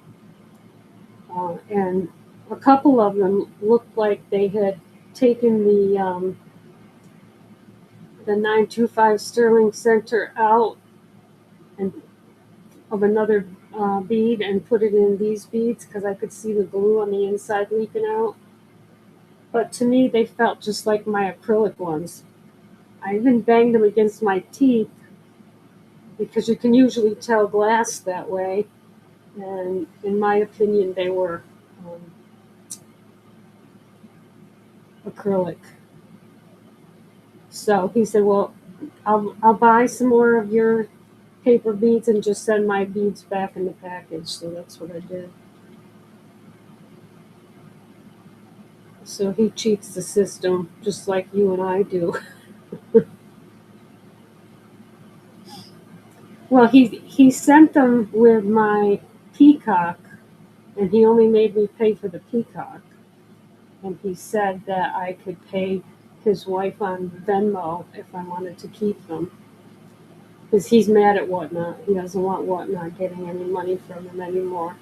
And a couple of them looked like they had taken the 925 sterling center out and of another bead and put it in these beads because I could see the glue on the inside leaking out. But to me, they felt just like my acrylic ones. I even banged them against my teeth because you can usually tell glass that way. And in my opinion, they were acrylic. So he said, well, I'll buy some more of your paper beads and just send my beads back in the package. So that's what I did. So he cheats the system just like you and I do. Well, he sent them with my peacock, and he only made me pay for the peacock. And he said that I could pay his wife on Venmo if I wanted to keep them. Because he's mad at Whatnot. He doesn't want Whatnot getting any money from him anymore.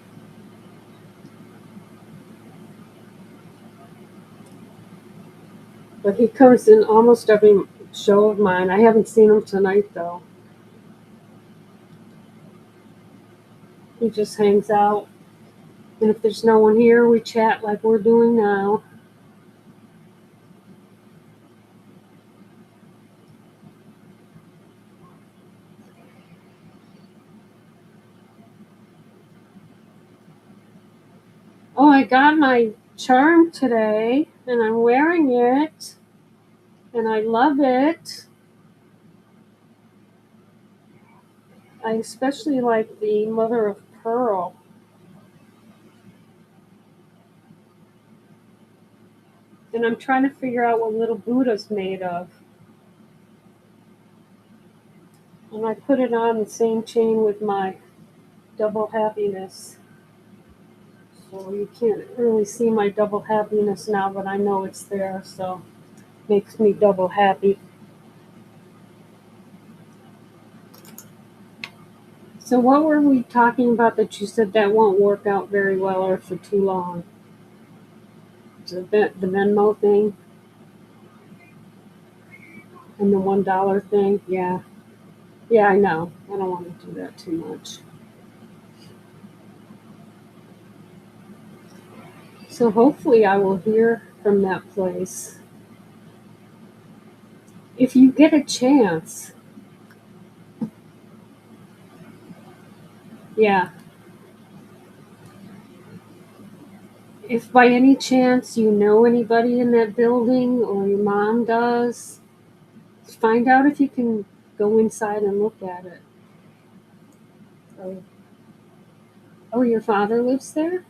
But he comes in almost every show of mine. I haven't seen him tonight, though. He just hangs out. And if there's no one here, we chat like we're doing now. Oh, I got my charm today, and I'm wearing it, and I love it. I especially like the mother of pearl. And I'm trying to figure out what little Buddha's made of. And I put it on the same chain with my double happiness. So you can't really see my double happiness now, but I know it's there, so it makes me double happy. So what were we talking about that you said that won't work out very well or for too long? The Venmo thing and the $1 thing? Yeah. Yeah, I know. I don't want to do that too much. So hopefully I will hear from that place. If you get a chance, yeah, if by any chance you know anybody in that building or your mom does, find out if you can go inside and look at it. Oh, oh, your father lives there?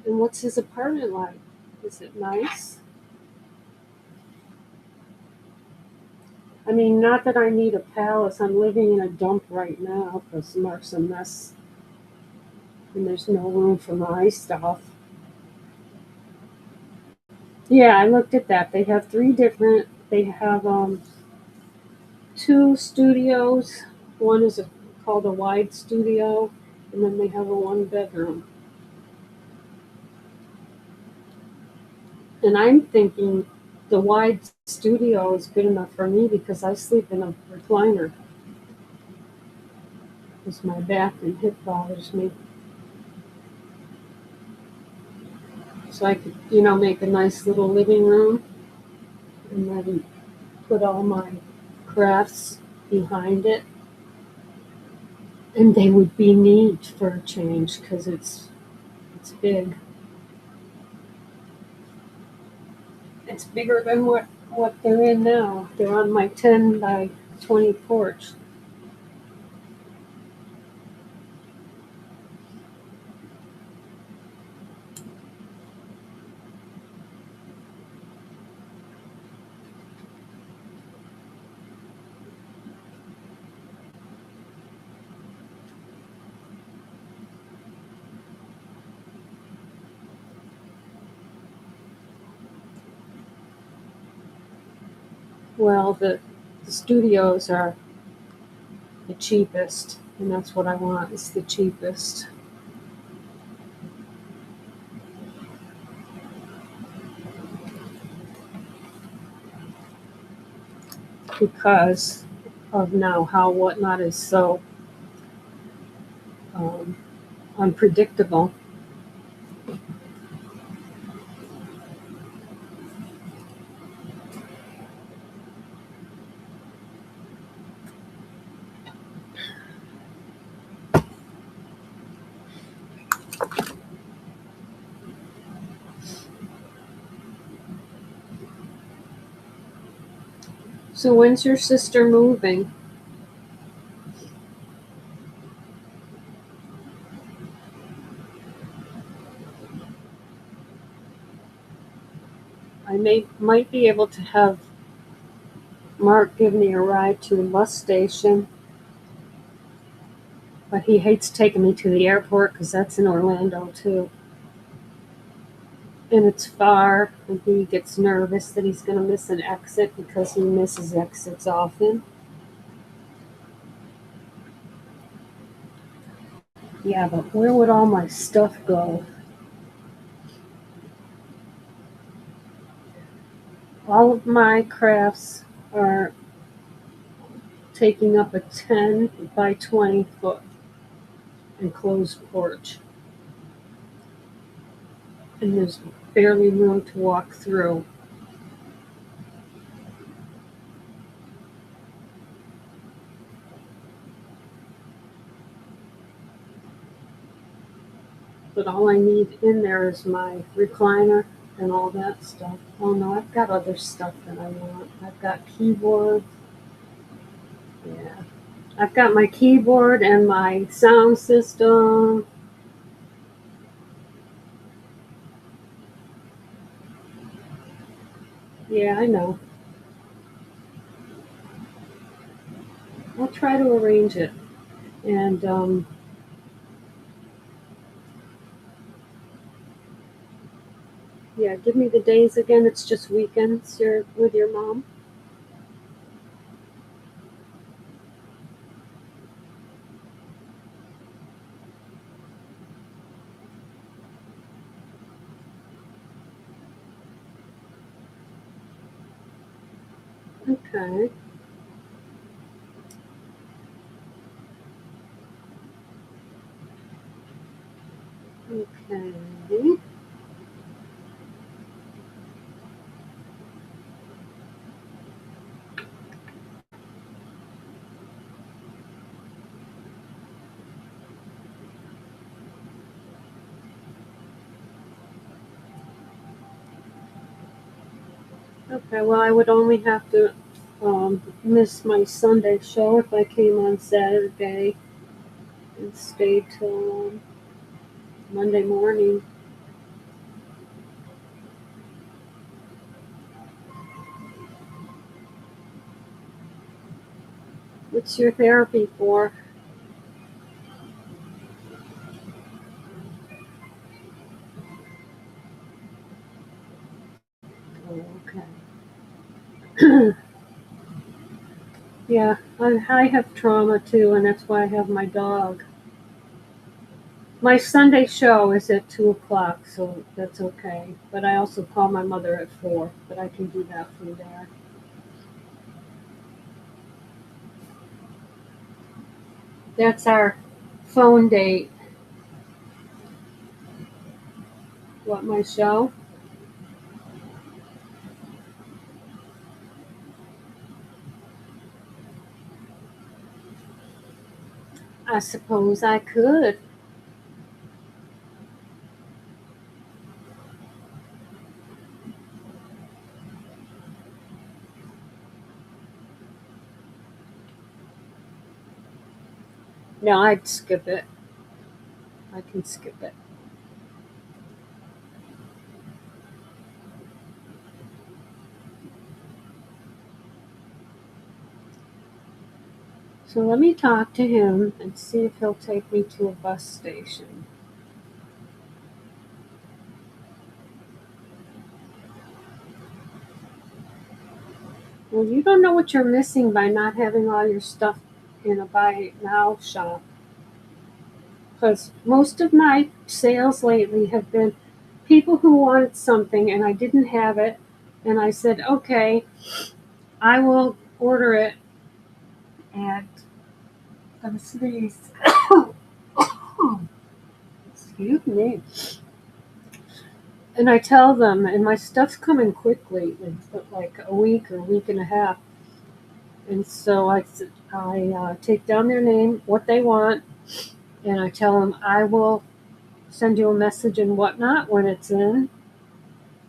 And what's his apartment like? Is it nice? I mean, not that I need a palace. I'm living in a dump right now because Mark's a mess and there's no room for my stuff. Yeah, I looked at that. They have two studios. One is called a wide studio, and then they have a one bedroom. And I'm thinking the wide studio is good enough for me because I sleep in a recliner because my back and hip bothers me. So I could, make a nice little living room and then put all my crafts behind it. And they would be neat for a change because it's big. It's bigger than what they're in now. They're on my 10 by 20 porch. Well, the studios are the cheapest, and that's what I want, is the cheapest. Because of now how whatnot is so um, unpredictable. So when's your sister moving? I might be able to have Mark give me a ride to the bus station, but he hates taking me to the airport because that's in Orlando too. And it's far, and he gets nervous that he's going to miss an exit because he misses exits often. Yeah, but where would all my stuff go? All of my crafts are taking up a 10 by 20 foot enclosed porch, and there's barely room to walk through. But all I need in there is my recliner and all that stuff. Oh no, I've got other stuff that I want. I've got keyboard. Yeah. I've got my keyboard and my sound system. Yeah, I know. I'll try to arrange it. And yeah, give me the days again. It's just weekends you're with your mom. Okay. Okay, well, I would only have to miss my Sunday show if I came on Saturday and stayed till Monday morning. What's your therapy for? Oh, okay. Yeah, I have trauma too, and that's why I have my dog. My Sunday show is at 2 o'clock, so that's okay. But I also call my mother at 4, but I can do that from there. That's our phone date. What, my show? I suppose I could. No, I'd skip it. I can skip it. So let me talk to him and see if he'll take me to a bus station. Well, you don't know what you're missing by not having all your stuff in a buy it now shop. Because most of my sales lately have been people who wanted something and I didn't have it, and I said, okay, I will order it at, I'm sneeze. Excuse me. And I tell them, and my stuff's coming quickly, it's like a week or a week and a half. And so I take down their name, what they want, and I tell them I will send you a message and whatnot when it's in.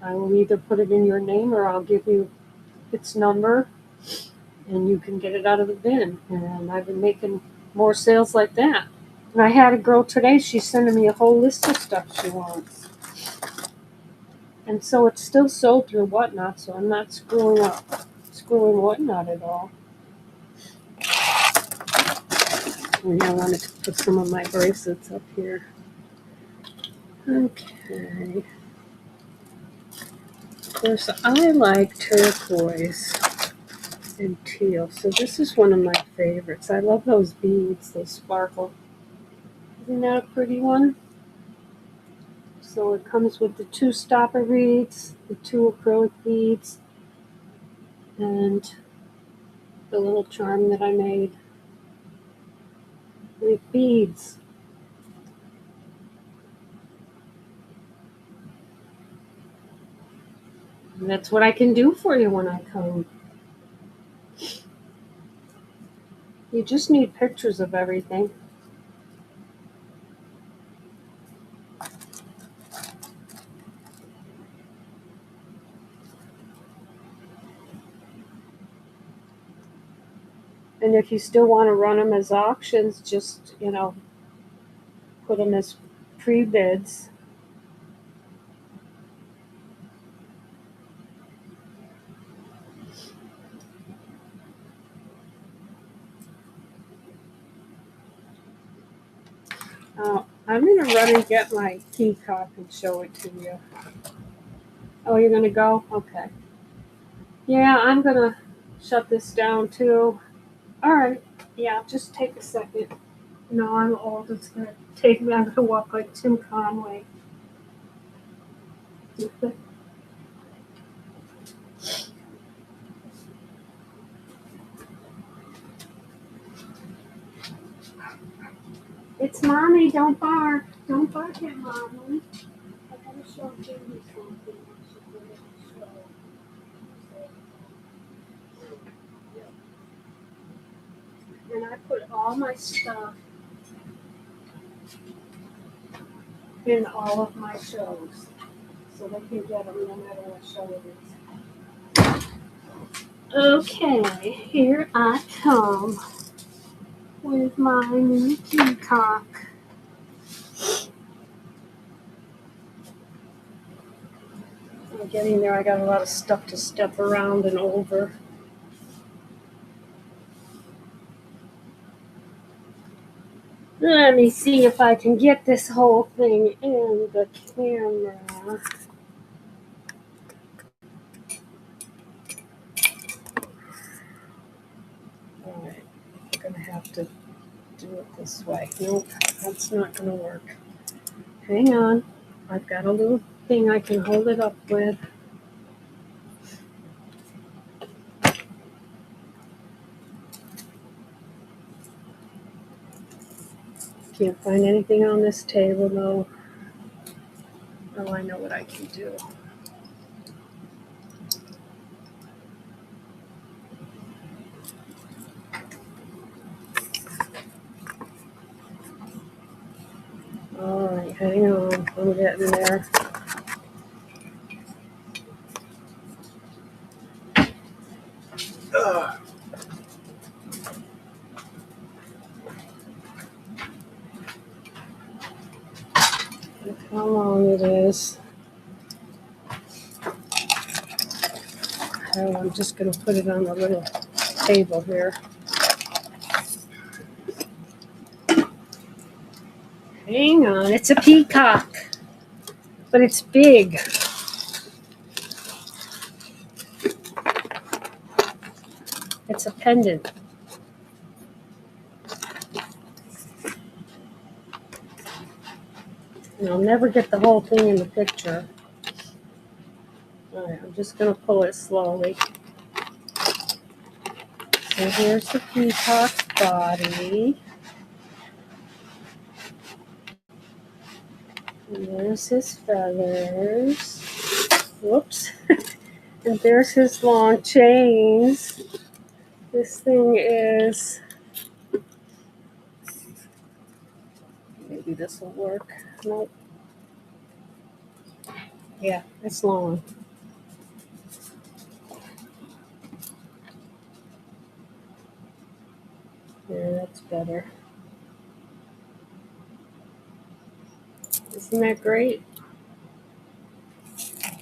I will either put it in your name or I'll give you its number and you can get it out of the bin. And I've been making more sales like that. And I had a girl today, she's sending me a whole list of stuff she wants. And so it's still sold through Whatnot, so I'm not screwing Whatnot at all. And I wanted to put some of my bracelets up here. Okay. Of course, I like turquoise and teal, so this is one of my favorites. I love those beads, they sparkle. Isn't that a pretty one? So it comes with the 2 stopper beads, the 2 acrylic beads, and the little charm that I made with beads. And that's what I can do for you when I come. You just need pictures of everything. And if you still want to run them as auctions, just, put them as pre-bids. I'm going to run and get my key cup and show it to you. Oh, you're going to go? Okay. Yeah, I'm going to shut this down too. All right. Yeah, just take a second. No, I'm old. It's going to take me. I'm going to walk like Tim Conway. It's mommy. Don't bark. Don't bark at mommy. I got to show Jamie something. And I put all my stuff in all of my shows, so they can get them no matter what show it is. Okay, here I come with my new peacock. I'm getting there. I got a lot of stuff to step around and over. Let me see if I can get this whole thing in the camera. Alright, I'm gonna have to do it this way. Nope, that's not gonna work. Hang on. I've got a little thing I can hold it up with. Can't find anything on this table though. Oh, I know what I can do. Alright, hang on. I'm getting there. Look how long it is. Oh, I'm just going to put it on the little table here. Hang on, it's a peacock, but it's big. It's a pendant. And I'll never get the whole thing in the picture. Alright, I'm just going to pull it slowly. So here's the peacock's body. And there's his feathers. Whoops. And there's his long chains. This thing is... Maybe this will work. Nope. Yeah, it's long. Yeah, that's better. Isn't that great?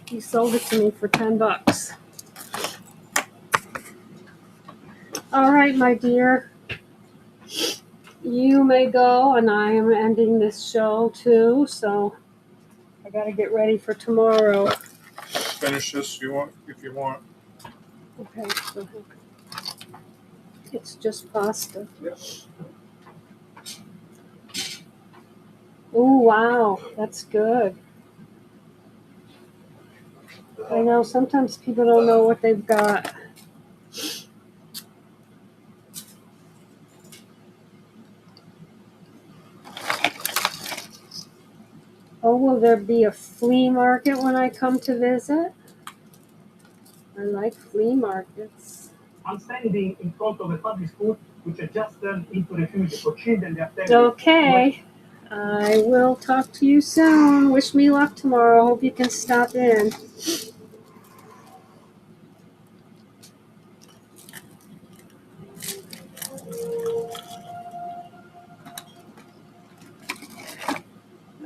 He sold it to me for $10. All right, my dear. You may go, and I am ending this show too, so I got to get ready for tomorrow. Finish this if you want. Okay, so it's just pasta. Yep. Oh, wow, that's good. I know sometimes people don't know what they've got. Oh, will there be a flea market when I come to visit? I like flea markets. I'm standing in front of a public school which has just turned into a refuge for children. Okay. I will talk to you soon. Wish me luck tomorrow. Hope you can stop in.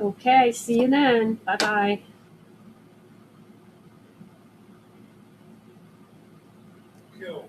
Okay, see you then. Bye-bye. Kill.